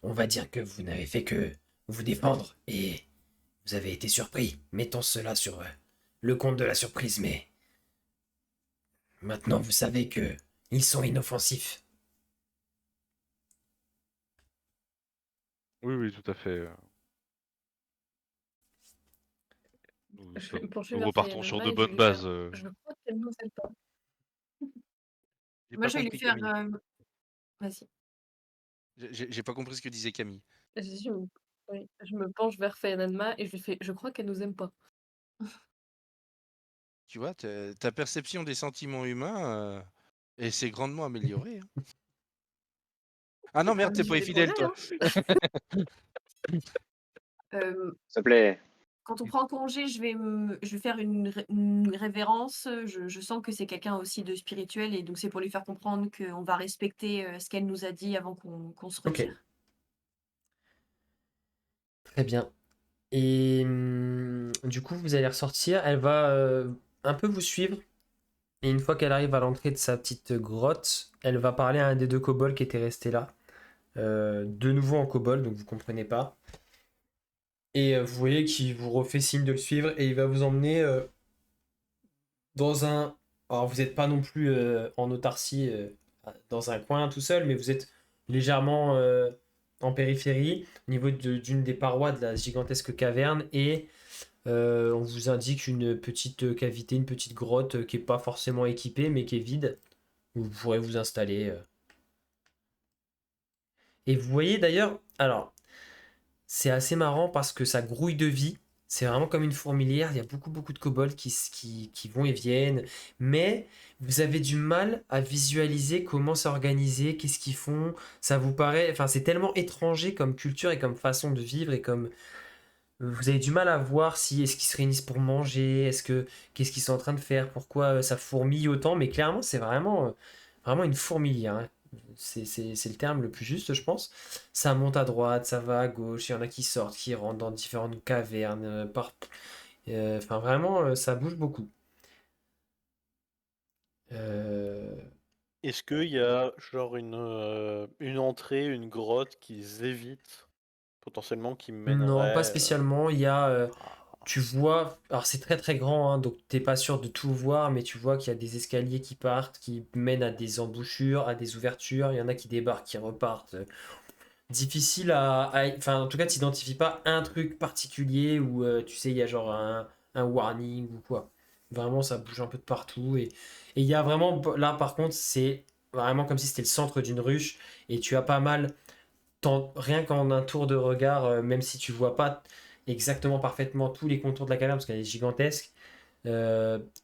Oh, on va dire que vous n'avez fait que vous défendre et vous avez été surpris. Mettons cela sur le compte de la surprise, mais maintenant vous savez que ils sont inoffensifs. Oui, oui, tout à fait. Je vais me pencher Nous vers repartons sur Fayanama de et je vais bonnes lui bases. faire. Je crois qu'elle nous aime pas. J'ai Moi, pas je vais lui compris, faire. Camille. Vas-y. J'ai pas compris ce que disait Camille. Oui, je me penche vers Fayanama et je lui fais. Je crois qu'elle nous aime pas. Tu vois, ta perception des sentiments humains s'est grandement améliorée, hein. Ah non, Ah, merde, mais t'es j'ai pas des infidèle, progrès, toi. Euh, S'il te plaît. Quand on prend congé, je vais faire une révérence. Je sens que c'est quelqu'un aussi de spirituel et donc c'est pour lui faire comprendre qu'on va respecter ce qu'elle nous a dit avant qu'on se Ok, retire. très bien. Et du coup, vous allez ressortir. Elle va un peu vous suivre. Et une fois qu'elle arrive à l'entrée de sa petite grotte, elle va parler à un des deux kobolds qui était resté là. De nouveau en kobold, donc vous comprenez pas. Et vous voyez qu'il vous refait signe de le suivre et il va vous emmener dans un. Alors vous n'êtes pas non plus en autarcie dans un coin tout seul, mais vous êtes légèrement en périphérie, au niveau d'une des parois de la gigantesque caverne, et on vous indique une petite cavité, une petite grotte qui n'est pas forcément équipée, mais qui est vide, où vous pourrez vous installer. Et vous voyez d'ailleurs, alors c'est assez marrant parce que ça grouille de vie. C'est vraiment comme une fourmilière. Il y a beaucoup de kobolds qui vont et viennent. Mais vous avez du mal à visualiser comment s'organiser, qu'est-ce qu'ils font. Ça vous paraît. Enfin, c'est tellement étranger comme culture et comme façon de vivre et comme. Vous avez du mal à voir si est-ce qu'ils se réunissent pour manger, qu'est-ce qu'ils sont en train de faire, pourquoi ça fourmille autant. Mais clairement, c'est vraiment une fourmilière, hein. C'est le terme le plus juste, je pense. Ça monte à droite, ça va à gauche, il y en a qui sortent, qui rentrent dans différentes cavernes. Enfin, vraiment, ça bouge beaucoup. Euh, Est-ce qu'il y a genre une entrée, une grotte qu'ils évitent potentiellement qui Non, pas mènerait spécialement. Il y a, tu vois, alors c'est très grand, hein, donc t'es pas sûr de tout voir, mais tu vois qu'il y a des escaliers qui partent, qui mènent à des embouchures, à des ouvertures. Il y en a qui débarquent, qui repartent. Difficile enfin, en tout cas, tu n'identifies pas un truc particulier où tu sais, il y a genre un warning ou quoi. Vraiment, ça bouge un peu de partout. Et il y a vraiment, là par contre, c'est vraiment comme si c'était le centre d'une ruche et tu as pas mal, rien qu'en un tour de regard, même si tu vois pas exactement parfaitement tous les contours de la caverne parce qu'elle est gigantesque,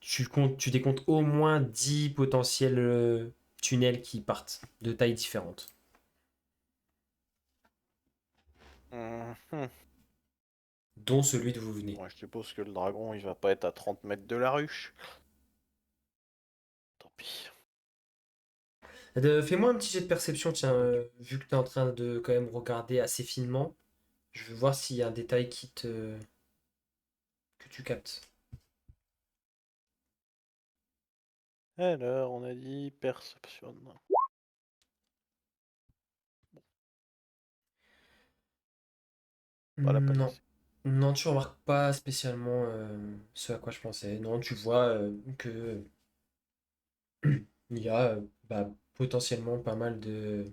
tu décomptes au moins 10 potentiels tunnels qui partent de tailles différentes. Mhm. Dont celui d'où vous venez. Ouais, je suppose que le dragon il va pas être à 30 mètres de la ruche. Tant pis. Fais-moi un petit jet de perception, tiens, vu que tu es en train de quand même regarder assez finement. Je veux voir s'il y a un détail que tu captes. Alors, on a dit perception. Voilà, pas Non. passé. Non, tu remarques pas spécialement ce à quoi je pensais. Non, tu vois que il y a potentiellement pas mal de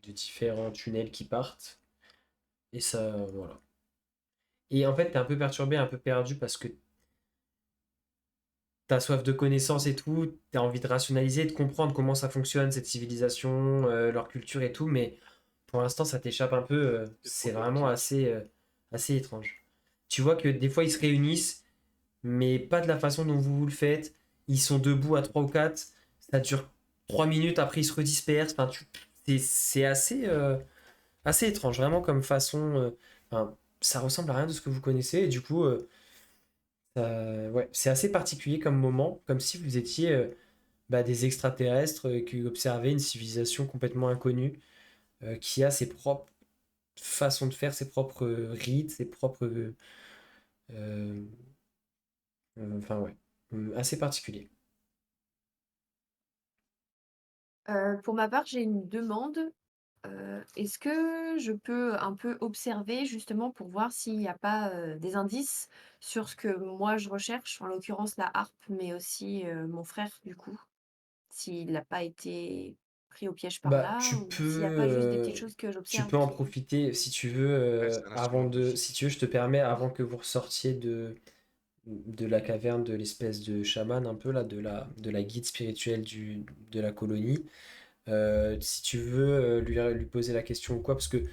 différents tunnels qui partent. Et ça, voilà. Et en fait, t'es un peu perturbé, un peu perdu parce que t'as soif de connaissances et tout, t'as envie de rationaliser, de comprendre comment ça fonctionne, cette civilisation, leur culture et tout, mais pour l'instant, ça t'échappe un peu. C'est C'est trop vraiment chaotique. assez étrange. Tu vois que des fois, ils se réunissent, mais pas de la façon dont vous le faites. Ils sont debout à 3 ou 4, ça dure 3 minutes, après ils se redispersent. Enfin, c'est assez étrange, vraiment comme façon. Enfin, ça ressemble à rien de ce que vous connaissez, et du coup, ouais, c'est assez particulier comme moment, comme si vous étiez des extraterrestres qui observaient une civilisation complètement inconnue, qui a ses propres façons de faire, ses propres rites, ses propres. Euh, enfin, ouais, assez particulier. Pour ma part, j'ai une demande. est-ce que je peux un peu observer justement pour voir s'il n'y a pas, des indices sur ce que moi je recherche, en l'occurrence la harpe, mais aussi, mon frère du coup? S'il n'a pas été pris au piège par Bah, là tu ou peux, s'il n'y a pas juste des petites choses que tu j'observe peux en qui profiter si tu veux, Ouais, c'est un avant instrument de de, musique. si tu veux, je te permets, avant que vous ressortiez de la caverne de l'espèce de chaman, un peu là, de la guide spirituelle de la colonie, si tu veux lui poser la question ou quoi, parce que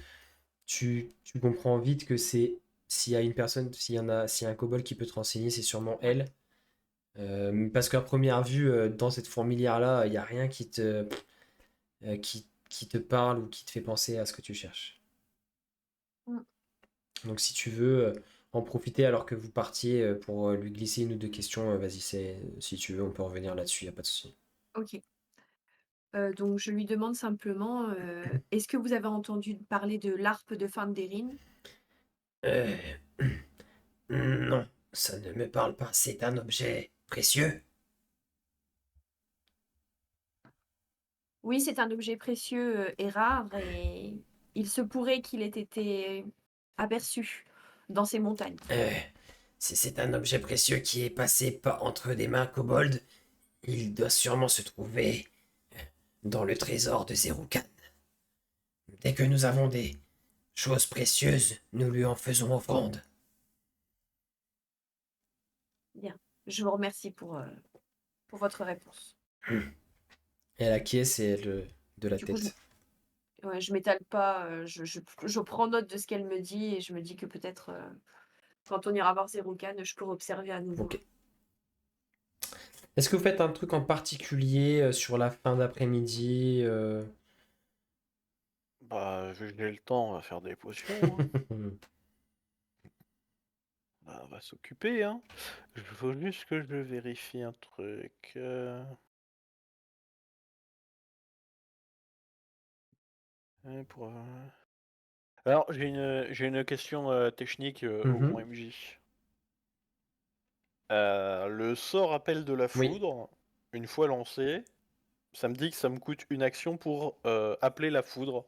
tu comprends vite que s'il y a une personne, s'il y a un kobold qui peut te renseigner, c'est sûrement elle. Parce qu'à première vue, dans cette fourmilière-là, il n'y a rien qui te parle ou qui te fait penser à ce que tu cherches. Mmh. Donc si tu veux en profiter alors que vous partiez pour lui glisser une ou deux questions, vas-y, si tu veux, on peut revenir là-dessus, il n'y a pas de souci. OK. Donc je lui demande simplement, est-ce que vous avez entendu parler de l'harpe de Fandelin? Euh, non, ça ne me parle pas, c'est un objet précieux. Oui, c'est un objet précieux, et rare et il se pourrait qu'il ait été aperçu dans ces montagnes. Si c'est un objet précieux qui est passé pas entre des mains kobold, il doit sûrement se trouver dans le trésor de Zerukan. Dès que nous avons des choses précieuses, nous lui en faisons offrande. Bien, je vous remercie pour votre réponse. Elle acquiesce et elle de la Du coup, tête. ouais, je m'étale pas, je prends note de ce qu'elle me dit et je me dis que peut-être, quand on ira voir Zeroukan, je pourrai observer à nouveau. Ok. Est-ce que vous faites un truc en particulier sur la fin d'après-midi Bah, vu que j'ai le temps, on va faire des potions, hein. Bah, on va s'occuper, hein. Il faut juste que je vérifie un truc. Pour, Alors, j'ai une question technique au grand Mhm. MJ. Le sort appel de la Oui. foudre, une fois lancé, ça me dit que ça me coûte une action pour appeler la foudre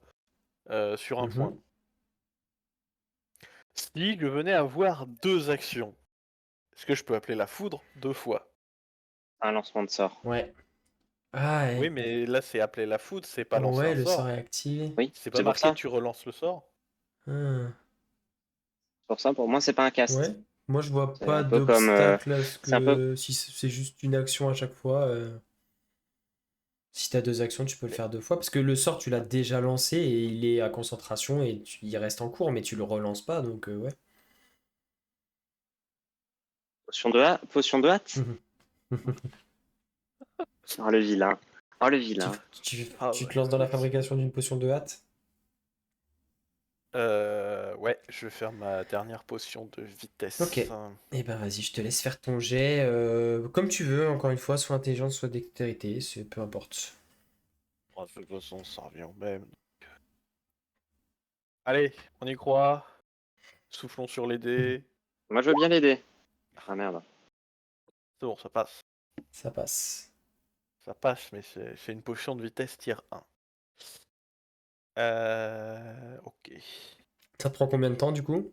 sur un point. Mhm. Si je venais à avoir 2 actions, est-ce que je peux appeler la foudre 2 fois? Un lancement de sort. Ouais. Ah, Oui, mais là c'est appeler la foudre, c'est pas lancer ouais, un le sort sort. est activé. Oui, C'est pas c'est pour marqué ça. tu relances le sort. Ah. Pour ça, pour moi, c'est pas un Ouais. cast. Moi, je vois C'est pas un peu comme. d'obstacle à ce C'est un peu. que si c'est juste une action à chaque fois. Si t'as deux actions, tu peux le faire deux fois. Parce que le sort, tu l'as déjà lancé et il est à concentration et il reste en cours, mais tu le relances pas, donc ouais. Potion de hâte. Oh, le vilain. Oh, le Tu, vilain. tu, Ah tu ouais, te lances dans la merci. fabrication d'une potion de hâte? Ouais, je vais faire ma dernière potion de Ok. vitesse. Eh ben vas-y, je te laisse faire ton jet comme tu veux, encore une fois, soit intelligence, soit dextérité, c'est peu importe. Oh, de toute façon, ça revient au même. Allez, on y croit. Soufflons sur les dés. Moi, je veux bien l'aider. Ah merde. C'est bon, ça passe. Ça passe. Ça passe, mais c'est une potion de vitesse tier 1. Ok. Ça te prend combien de temps du coup?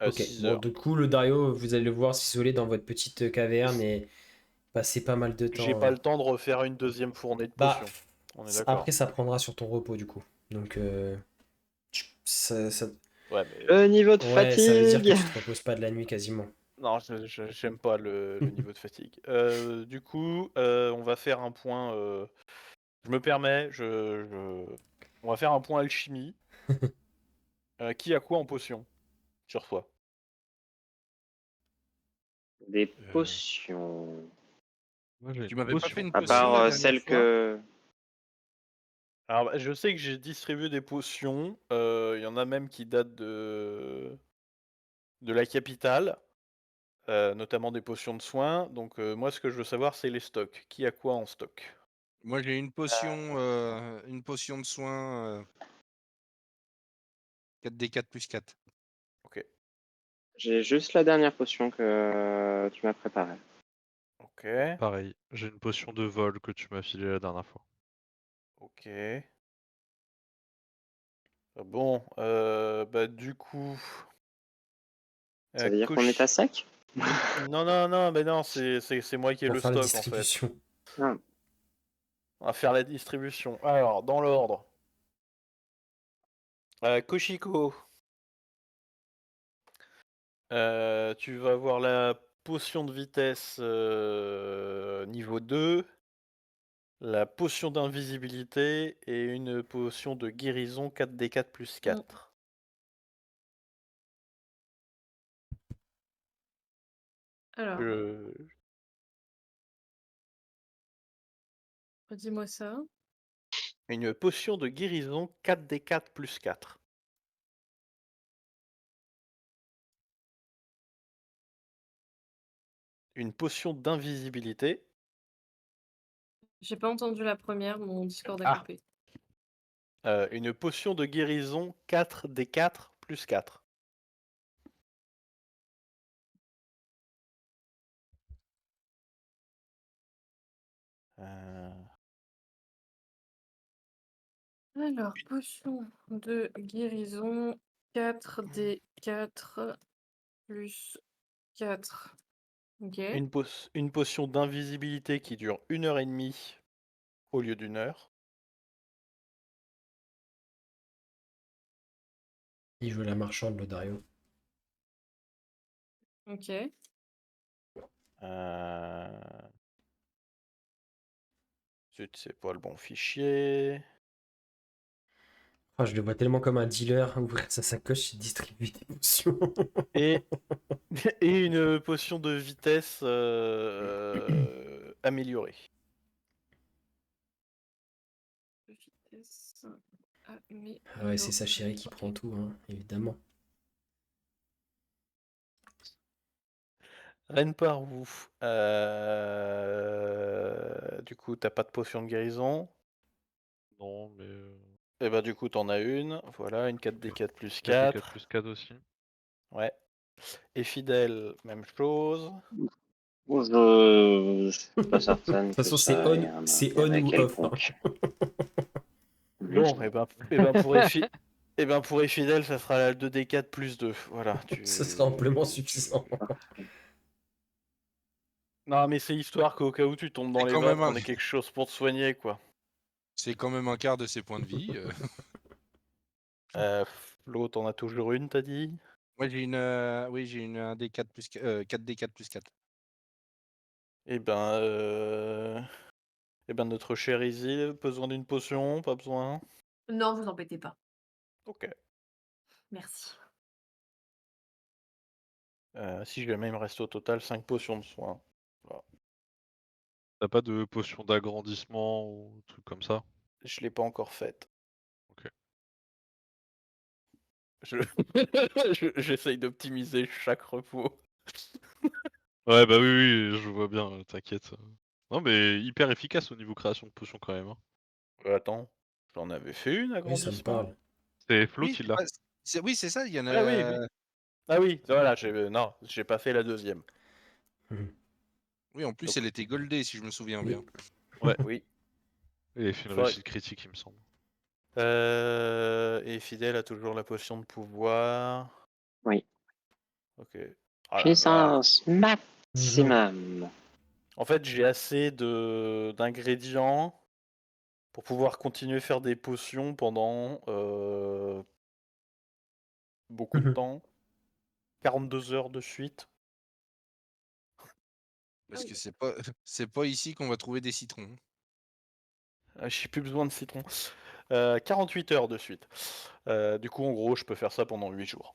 Ok. 6 Bon, heures. du coup, le Dario, vous allez le voir s'isoler dans votre petite caverne et passer pas mal de J'ai temps. pas le temps de refaire une deuxième fournée de Bah, potions. On est d'accord. après, ça prendra sur ton repos du coup. Donc, Ouais, mais Le niveau de ouais, ça veut dire que fatigue. tu te reposes pas de la nuit quasiment. non, j'aime pas le niveau de fatigue. Du coup, on va faire un point. Je me permets, on va faire un point alchimie. Qui a quoi en potion sur toi? Des Euh, potions. Moi, j'ai Tu une m'avais pas fait potion une À de. potion part la dernière celle fois? que. Alors, bah, je sais que j'ai distribué des potions. Il y en a même qui datent de la capitale, notamment des potions de soins. Donc, moi, ce que je veux savoir, c'est les stocks. Qui a quoi en stock? Moi, j'ai une potion de soin 4d4 plus 4. Ok, J'ai juste la dernière potion que tu m'as préparée. ok, Pareil, j'ai une potion de vol que tu m'as filée la dernière fois. ok. Bon, du coup, Ça veut dire qu'on est coach. à sec? Non, mais non, c'est moi qui ai Pour le faire la stock en fait. distribution. Ah, On va faire la distribution. Alors, dans l'ordre. Koshiko, tu vas avoir la potion de vitesse niveau 2, la potion d'invisibilité et une potion de guérison 4d4 plus 4. Alors, Je- redis-moi ça. Une potion de guérison 4d4 plus 4. Une potion d'invisibilité. J'ai pas entendu la première, mon Discord a Ah. coupé. Une potion de guérison 4d4 plus 4. Alors, potion de guérison 4d4 plus 4. Ok. Une potion d'invisibilité qui dure 1h30 au lieu d'1 heure. Il joue la marchande, le Dario. Ok. Zut, c'est pas le bon fichier. Ah, je le vois tellement comme un dealer, ouvrir sa sacoche et distribuer des potions. Et, et une potion de vitesse améliorée. Vitesse. Ah ouais, c'est sa chérie qui prend tout, hein, évidemment. Reine par vous. Du coup, t'as pas de potion de guérison. Non, mais Et bah du coup, t'en as une. Voilà, une 4d4 plus 4d4 4. plus 4 aussi. Ouais. Et fidèle, même chose. bon, je suis pas certaine De toute que façon, ça ait un c'est on intérêt ou off, hein. quelconque. Bon, et ben pour Effidel, ça sera la 2d4 plus 2. Voilà. Ce sera amplement suffisant. Non, mais c'est histoire qu'au cas où tu tombes dans C'est les quand même vapes, un- on ait quelque chose pour te soigner, quoi. C'est quand même un quart de ses points de vie. Flo, t'en as toujours une, t'as dit? Moi, j'ai une, oui, j'ai une 1d4 plus 4d4 plus 4. Eh ben, notre cher Izzy, besoin d'une potion, pas besoin? Non, vous embêtez pas. Ok. Merci. Si jamais il me reste au total 5 potions de soins. T'as pas de potion d'agrandissement ou truc comme ça? Je l'ai pas encore faite. Ok. J'essaye d'optimiser chaque repos. Ouais, bah oui, je vois bien, t'inquiète. Non, mais hyper efficace au niveau création de potions quand même, hein. Attends, j'en avais fait une Oui, ça me agrandissement? parle. C'est Flo Oui, qui l'a. oui, c'est ça. Il y en Ah oui, oui. a. Ah oui, voilà, non, j'ai pas fait la deuxième. Mhm. Oui, en plus, Donc- elle était goldée, si je me souviens Oui. bien. Ouais, Oui. et il fait une Faudrait- réussite critique, il me semble. Et Fidèle a toujours la potion de pouvoir. Oui. Ok. Ah là là. Puissance maximum. En fait, j'ai assez d'ingrédients pour pouvoir continuer à faire des potions pendant beaucoup de Mhm. temps. 42 heures de suite. Parce que c'est pas ici qu'on va trouver des citrons. J'ai plus besoin de citron. 48 heures de suite. Du coup, en gros, je peux faire ça pendant 8 jours.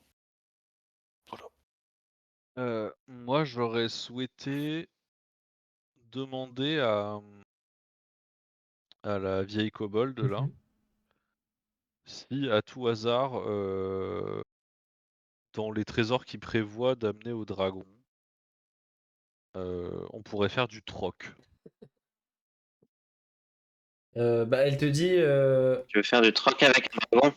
Moi, j'aurais souhaité demander à la vieille kobold là, Mhm. si à tout hasard, dans les trésors qu'il prévoit d'amener au dragon, on pourrait faire du troc. Elle te dit. Tu veux faire du troc avec un dragon?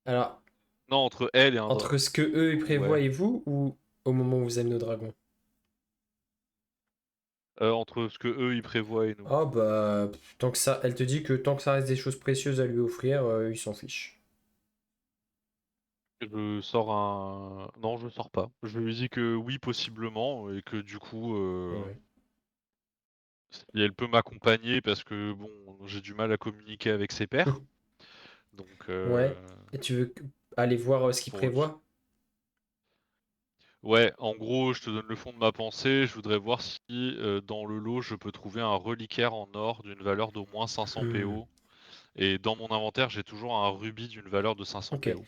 Alors, Non, entre elle et un dragon. entre ce que eux ils prévoient Ouais. et vous, ou au moment où vous amenez au dragon? Entre ce que eux ils prévoient et nous. Oh bah, tant que ça, elle te dit que tant que ça reste des choses précieuses à lui offrir, il s'en fiche. Je sors un. Non, je sors pas. Je lui dis que oui, possiblement, et que du coup, Ouais. si elle peut m'accompagner, parce que bon, j'ai du mal à communiquer avec ses pairs. Donc, Ouais. Et tu veux aller voir ce qu'il pour... prévoit? Ouais, en gros, je te donne le fond de ma pensée. Je voudrais voir si dans le lot, je peux trouver un reliquaire en or d'une valeur d'au moins 500 Hmm. PO. Et dans mon inventaire, j'ai toujours un rubis d'une valeur de 500 Ok. PO.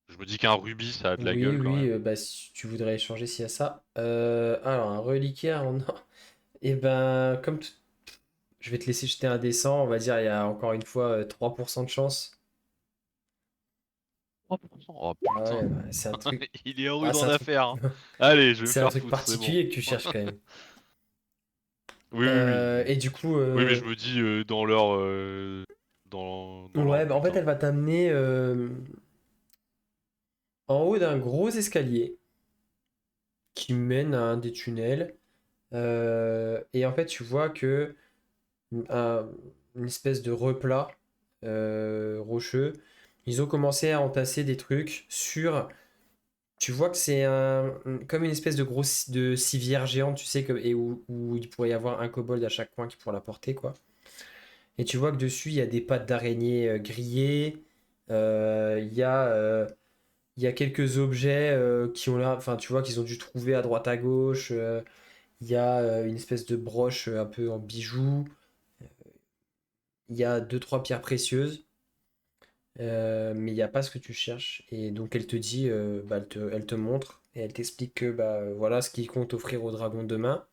Je me dis qu'un rubis, ça a de la Oui, gueule quand oui, même. bah, si tu voudrais échanger s'il y a ça. Alors, un reliquaire en or. Eh ben, je vais te laisser jeter un dessin, on va dire, il y a encore une fois 3% de chance. 3%. Oh Ah ouais, putain, bah, c'est un truc. il est Ah, rude c'est en un truc. affaires, hein. Allez, je vais me C'est un faire truc foutre, c'est bon. particulier que tu cherches quand même. Oui, oui, oui, oui. Et du coup, Oui, mais je me dis dans leur dans leur ouais, bah, en but, fait, hein. elle va t'amener en haut d'un gros escalier qui mène à un des tunnels. Et en fait, tu vois que un- une espèce de replat rocheux, ils ont commencé à entasser des trucs sur. Tu vois que c'est comme une espèce de grosse de civière géante, tu sais, et où il pourrait y avoir un kobold à chaque coin qui pourrait la porter, quoi. Et tu vois que dessus, il y a des pattes d'araignée grillées. Il y a, il y a quelques objets qui ont l'air, enfin, tu vois qu'ils ont dû trouver à droite à gauche. Il y a une espèce de broche un peu en bijoux. Il y a deux, trois pierres précieuses. Mais il n'y a pas ce que tu cherches. Et donc elle te dit, bah, elle te montre et elle t'explique que bah, voilà ce qu'il compte offrir au dragon demain.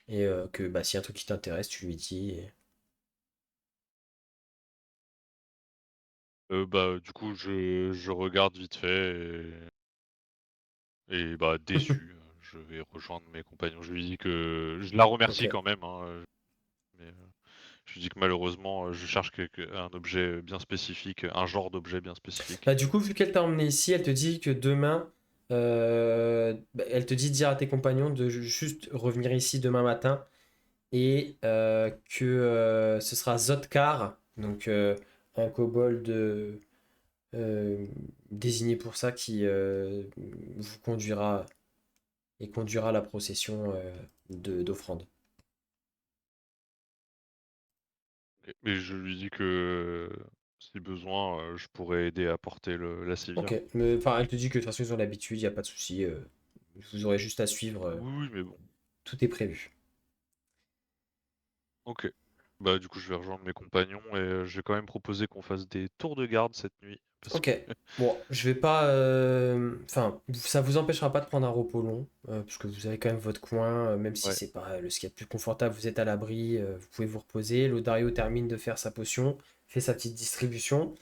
Et que bah, s'il y a un truc qui t'intéresse, tu lui dis. Bah du coup je regarde vite fait et bah déçu, je vais rejoindre mes compagnons. Je lui dis que je la remercie Ok. quand même, hein, mais je lui dis que malheureusement je cherche un objet bien spécifique, un genre d'objet bien spécifique. Bah, du coup, vu qu'elle t'a emmené ici, elle te dit que demain, bah, elle te dit de dire à tes compagnons de juste revenir ici demain matin et que ce sera Zotkar, donc un kobold désigné pour ça, qui vous conduira et conduira la procession d'offrande. Et je lui dis que si besoin, je pourrais aider à porter la civière. Ok, mais enfin, elle te dit que de toute façon, ils ont l'habitude, il n'y a pas de souci. Vous aurez juste à suivre, Oui, oui, mais bon. tout est prévu. OK. Bah, du coup, je vais rejoindre mes compagnons et je vais quand même proposer qu'on fasse des tours de garde cette nuit parce que Ok. Bon, je vais pas. Enfin, ça vous empêchera pas de prendre un repos long, parce que vous avez quand même votre coin, même si ouais. c'est pas le ce qu'il y a de plus confortable, vous êtes à l'abri, vous pouvez vous reposer. Lodario termine de faire sa potion, fait sa petite distribution.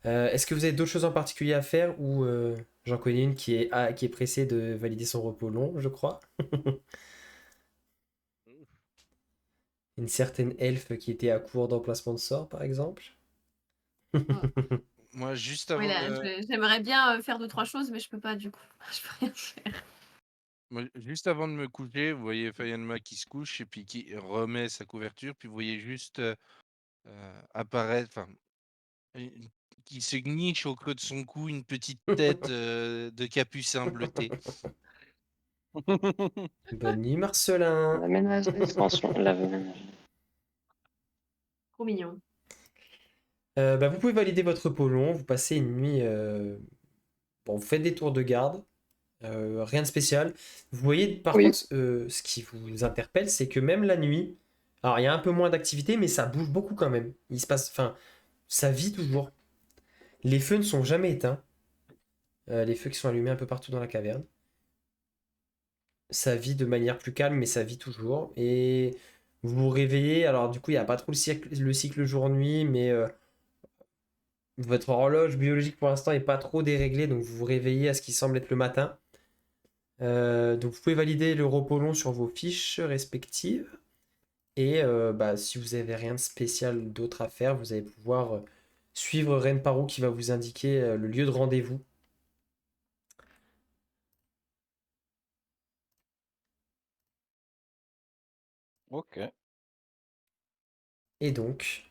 Est-ce que vous avez d'autres choses en particulier à faire ou j'en connais une qui est pressée de valider son repos long, je crois. Une certaine elfe qui était à court d'emplacement de sort, par exemple. Mm. Moi, juste Oui, avant là, de, j'aimerais bien faire deux, trois choses, mais je peux pas du coup. Je peux rien faire. juste avant de me coucher, vous voyez Fayanma qui se couche et puis qui remet sa couverture, puis vous voyez juste apparaître, enfin, une- qui se niche au creux de son cou une petite tête de capucin bleuté. Bonne nuit, Marcelin. La ménage d'extension, la ménage. Trop mignon. Bah, vous pouvez valider votre repos long, vous passez une nuit. Bon, vous faites des tours de garde, rien de spécial. Vous voyez, par Oui, contre, ce qui vous interpelle, c'est que même la nuit, alors il y a un peu moins d'activité, mais ça bouge beaucoup quand même. Il se passe, enfin, ça vit toujours. Les feux ne sont jamais éteints, les feux qui sont allumés un peu partout dans la caverne. Ça vit de manière plus calme, mais ça vit toujours. Et vous vous réveillez, alors du coup, il n'y a pas trop le cycle jour-nuit, mais votre horloge biologique pour l'instant n'est pas trop déréglée, donc vous vous réveillez à ce qui semble être le matin. Donc vous pouvez valider le repos long sur vos fiches respectives. Et bah, si vous avez rien de spécial d'autre à faire, vous allez pouvoir suivre Ren Paro qui va vous indiquer le lieu de rendez-vous. Ok. Et donc,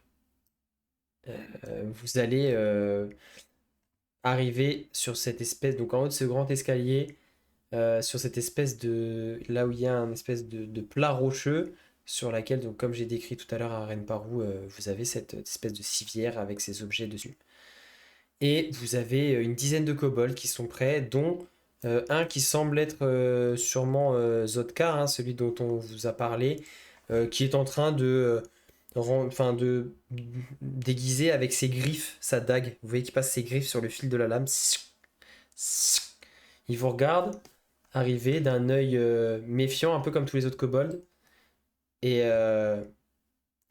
vous allez arriver sur cette espèce, donc en haut de ce grand escalier, sur cette espèce de, là où il y a un espèce de plat rocheux, sur laquelle, donc comme j'ai décrit tout à l'heure à Renparou, vous avez cette espèce de civière avec ces objets dessus. Et vous avez une dizaine de kobolds qui sont prêts, dont un qui semble être sûrement Zodkar, hein, celui dont on vous a parlé, qui est en train de déguiser avec ses griffes sa dague. Vous voyez qu'il passe ses griffes sur le fil de la lame. Il vous regarde arriver d'un œil méfiant, un peu comme tous les autres kobolds. Et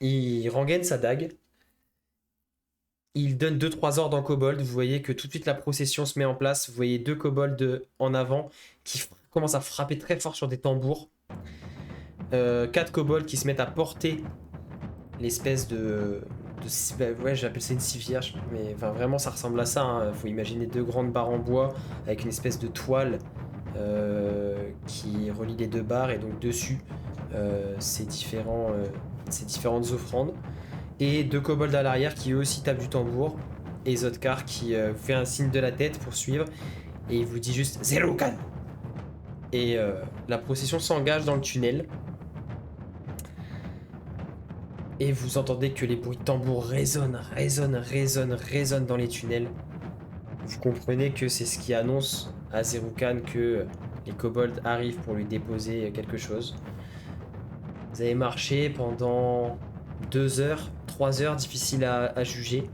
il rengaine sa dague. Il donne 2-3 ordres en kobold. Vous voyez que tout de suite la procession se met en place. Vous voyez 2 kobolds en avant qui commencent à frapper très fort sur des tambours. 4 kobolds qui se mettent à porter l'espèce ouais, j'appelle ça une civière, mais enfin, vraiment ça ressemble à ça. Hein. Faut imaginer 2 grandes barres en bois avec une espèce de toile qui relie les 2 barres et donc dessus ces différentes offrandes. Et 2 kobolds à l'arrière qui eux aussi tapent du tambour. Et Zodkar qui fait un signe de la tête pour suivre. Et il vous dit juste Zeroukan. Et la procession s'engage dans le tunnel. Et vous entendez que les bruits de tambour résonnent dans les tunnels. Vous comprenez que c'est ce qui annonce à Zeroukan que les kobolds arrivent pour lui déposer quelque chose. Vous avez marché pendant 2 heures, 3 heures, difficile à juger.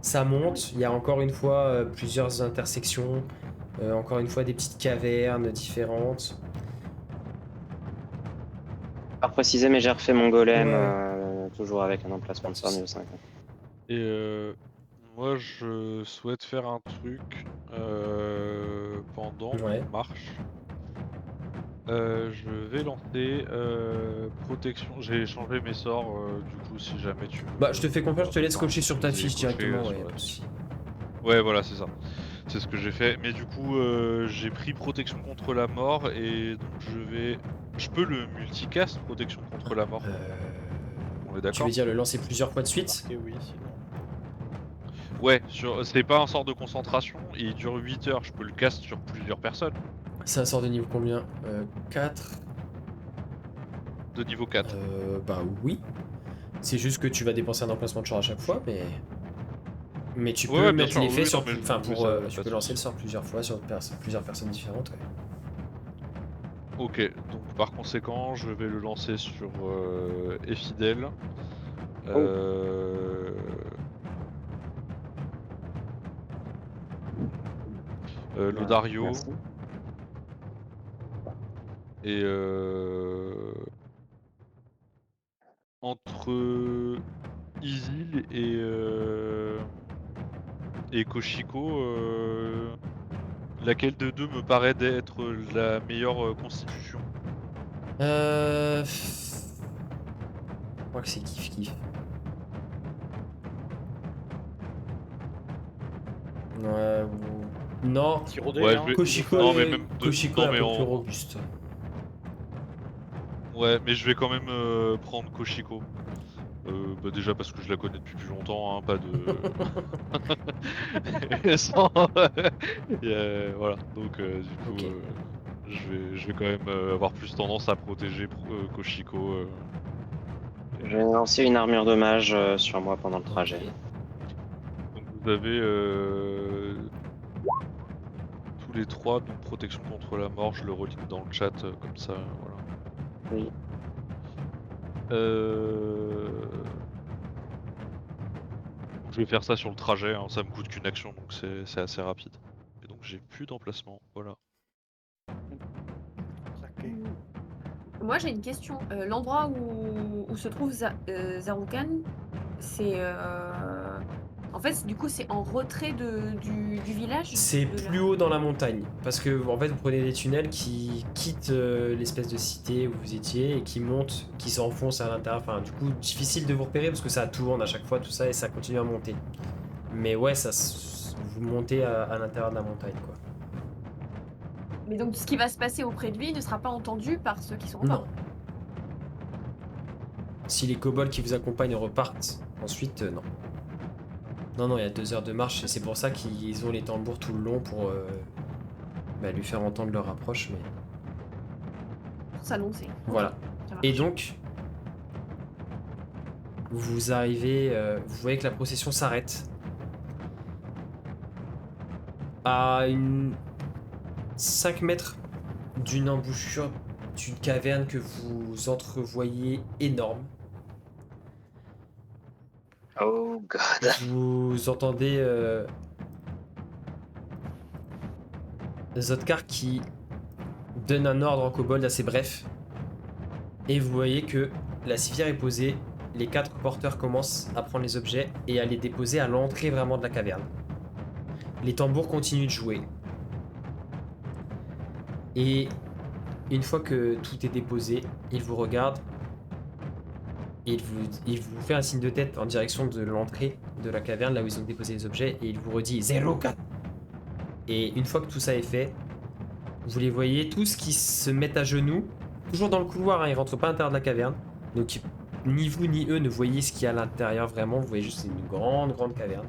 Ça monte, il y a encore une fois plusieurs intersections, encore une fois des petites cavernes différentes. Par préciser, mais j'ai refait mon golem, Ouais. toujours avec un emplacement de sort niveau 5. Et moi, je souhaite faire un truc pendant Ouais. qu'on marche. Je vais lancer protection. J'ai changé mes sorts, du coup, si jamais tu veux. Bah, je te fais confiance, je te laisse enfin, cocher sur ta je les ai fiche cochés, directement. sur Ouais, la pas de fiche. souci. Ouais, voilà, c'est ça. C'est ce que j'ai fait. Mais du coup, j'ai pris protection contre la mort et donc je peux le multicast protection contre la mort. On est Tu d'accord? veux dire le lancer plusieurs fois de suite? Marqué oui, sinon. Ouais, c'est pas un sort de concentration, et il dure 8 heures, je peux le cast sur plusieurs personnes, C'est un sort de niveau combien 4. de niveau 4. Bah oui. C'est juste que tu vas dépenser un emplacement de sort à chaque fois, mais tu peux Ouais, bien mettre sûr, l'effet oui, sur non, mais plus... Enfin, oui, pour, ça, tu pas peux de lancer le souci. sort plusieurs fois sur plusieurs personnes différentes. Ouais. Ok, donc par conséquent, je vais le lancer sur Effidel. Lodario Merci. et entre Isil et Koshiko, laquelle de deux me paraît d'être la meilleure constitution? Je crois que c'est kiff-kiff. Ouais, non. Tiraudé, Ouais, hein, je vais- Koshiko Non, mais est, même Koshiko non, est un mais peu plus en- robuste. Ouais, mais je vais quand même prendre Koshiko. Bah déjà parce que je la connais depuis plus longtemps, hein, pas de... Sans- voilà, donc du coup, Ok. je vais quand même avoir plus tendance à protéger Koshiko. Je vais lancer une armure de mage sur moi pendant le trajet. Ok. Donc vous avez tous les 3, donc protection contre la mort, je le relis dans le chat, comme ça, voilà. Oui. Je vais faire ça sur le trajet, hein, ça me coûte qu'une action, donc c'est assez rapide. Et donc j'ai plus d'emplacement, voilà. Craqué. Moi, j'ai une question. L'endroit où se trouve Zaroukan, c'est. En fait, du coup, c'est en retrait du village. C'est de la- plus haut dans la montagne. Parce que, en fait, vous prenez des tunnels qui quittent l'espèce de cité où vous étiez et qui montent, qui s'enfoncent à l'intérieur. Enfin, du coup, difficile de vous repérer parce que ça tourne à chaque fois, tout ça, et ça continue à monter. Mais ouais, vous montez à l'intérieur de la montagne, quoi. Mais donc, ce qui va se passer auprès de lui ne sera pas entendu par ceux qui sont en bas. Non. Si les kobolds qui vous accompagnent repartent, ensuite, non. Non, il y a 2 heures de marche, et c'est pour ça qu'ils ont les tambours tout le long pour lui faire entendre leur approche. Mais Pour s'annoncer. Ok, voilà. ça Et marche. donc, vous arrivez, vous voyez que la procession s'arrête à 5 mètres d'une embouchure d'une caverne que vous entrevoyez énorme. Oh god. Vous entendez Zotkar qui donne un ordre en kobold assez bref. Et vous voyez que la civière est posée, les 4 porteurs commencent à prendre les objets et à les déposer à l'entrée vraiment de la caverne. Les tambours continuent de jouer. Et une fois que tout est déposé, il vous regarde et il vous fait un signe de tête en direction de l'entrée de la caverne, là où ils ont déposé les objets, et il vous redit 04. Et une fois que tout ça est fait, vous les voyez tous qui se mettent à genoux, toujours dans le couloir, hein, ils rentrent pas à l'intérieur de la caverne. Donc ni vous ni eux ne voyez ce qu'il y a à l'intérieur vraiment, vous voyez juste une grande caverne.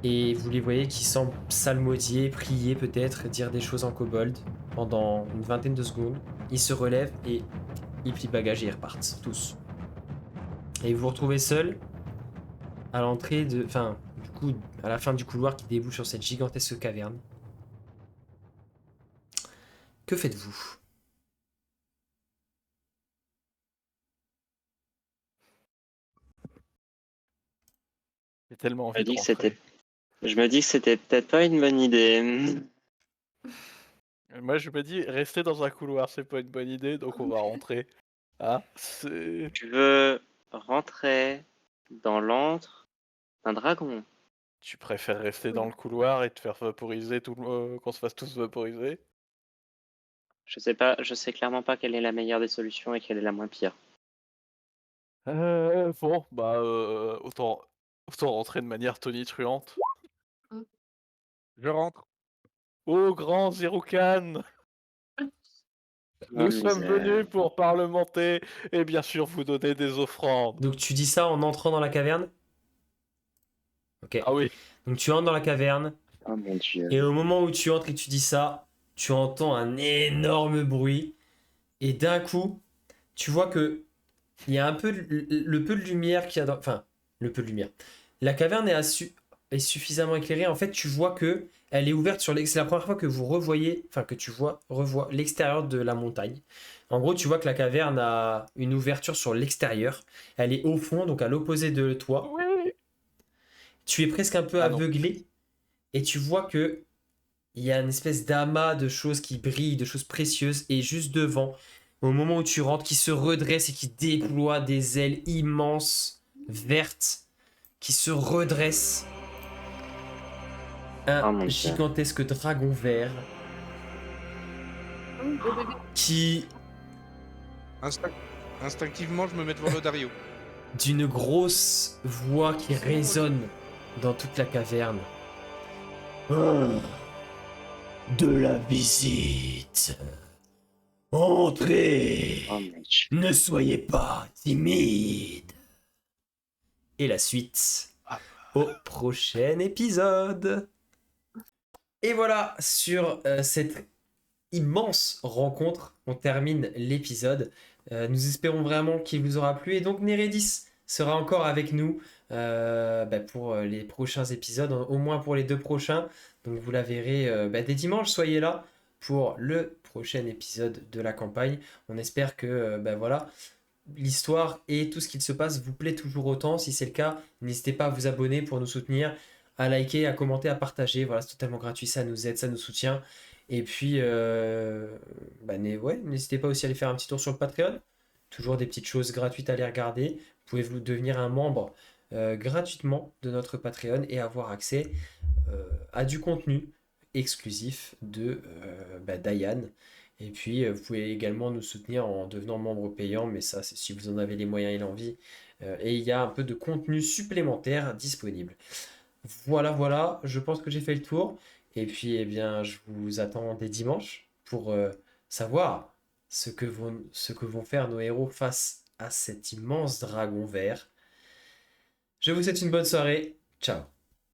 Et vous les voyez qui semblent psalmodier, prier peut-être, dire des choses en kobold pendant une vingtaine de secondes. Ils se relèvent et ils plient bagages et ils repartent, tous. Et vous vous retrouvez seul à l'entrée de... Enfin, du coup, à la fin du couloir qui débouche sur cette gigantesque caverne. Que faites-vous? J'ai tellement Je envie me de dis que rentrer. Je me dis que c'était peut-être pas une bonne idée. Moi, je me dis, rester dans un couloir, c'est pas une bonne idée, donc on va rentrer. Ah, Tu veux rentrer dans l'antre d'un dragon? Tu préfères rester dans le couloir et te faire vaporiser qu'on se fasse tous vaporiser? Je sais pas, je sais clairement pas quelle est la meilleure des solutions et quelle est la moins pire. Bon, bah, autant rentrer de manière tonitruante. Je rentre. Ô grand Zéroukan, Oh, nous sommes misère. venus pour parlementer et bien sûr vous donner des offrandes. Donc tu dis ça en entrant dans la caverne? Ok. Ah oui, Donc tu entres dans la caverne, Oh mon dieu. et au moment où tu entres et que tu dis ça, tu entends un énorme bruit, et d'un coup, tu vois que il y a un peu le peu de lumière qu'il y a dans... Enfin, le peu de lumière. La caverne est suffisamment éclairée. En fait, tu vois que elle est ouverte sur c'est la première fois que vous revoyez, enfin que tu revois l'extérieur de la montagne. En gros, tu vois que la caverne a une ouverture sur l'extérieur. Elle est au fond, donc à l'opposé de toi. oui. Tu es presque un peu Ah non. aveuglé et tu vois que il y a une espèce d'amas de choses qui brillent, de choses précieuses, et juste devant, au moment où tu rentres, qui se redresse et qui déploie des ailes immenses, vertes, qui se redressent. Oh Un mon Dieu. gigantesque dragon vert Beau bébé. qui, Instinctivement, je me mets devant le Dario. d'une grosse voix qui résonne dans toute la caverne. De la visite. Entrez. Oh mon dieu. Ne soyez pas timide. Et la suite au prochain épisode. Et voilà, sur cette immense rencontre, on termine l'épisode. Nous espérons vraiment qu'il vous aura plu. Et donc Nérédis sera encore avec nous pour les prochains épisodes, au moins pour les 2 prochains. Donc vous la verrez dès dimanche, soyez là pour le prochain épisode de la campagne. On espère que voilà, l'histoire et tout ce qu'il se passe vous plaît toujours autant. Si c'est le cas, n'hésitez pas à vous abonner pour nous soutenir, à liker, à commenter, à partager. Voilà, c'est totalement gratuit, ça nous aide, ça nous soutient. Et puis, n'hésitez pas aussi à aller faire un petit tour sur le Patreon. Toujours des petites choses gratuites à aller regarder. Vous pouvez vous devenir un membre gratuitement de notre Patreon et avoir accès à du contenu exclusif de Diane. Et puis, vous pouvez également nous soutenir en devenant membre payant, mais ça, c'est si vous en avez les moyens et l'envie. Et il y a un peu de contenu supplémentaire disponible. Voilà, je pense que j'ai fait le tour. Et puis, eh bien, je vous attends dès dimanche pour savoir ce que vont faire nos héros face à cet immense dragon vert. Je vous souhaite une bonne soirée. Ciao.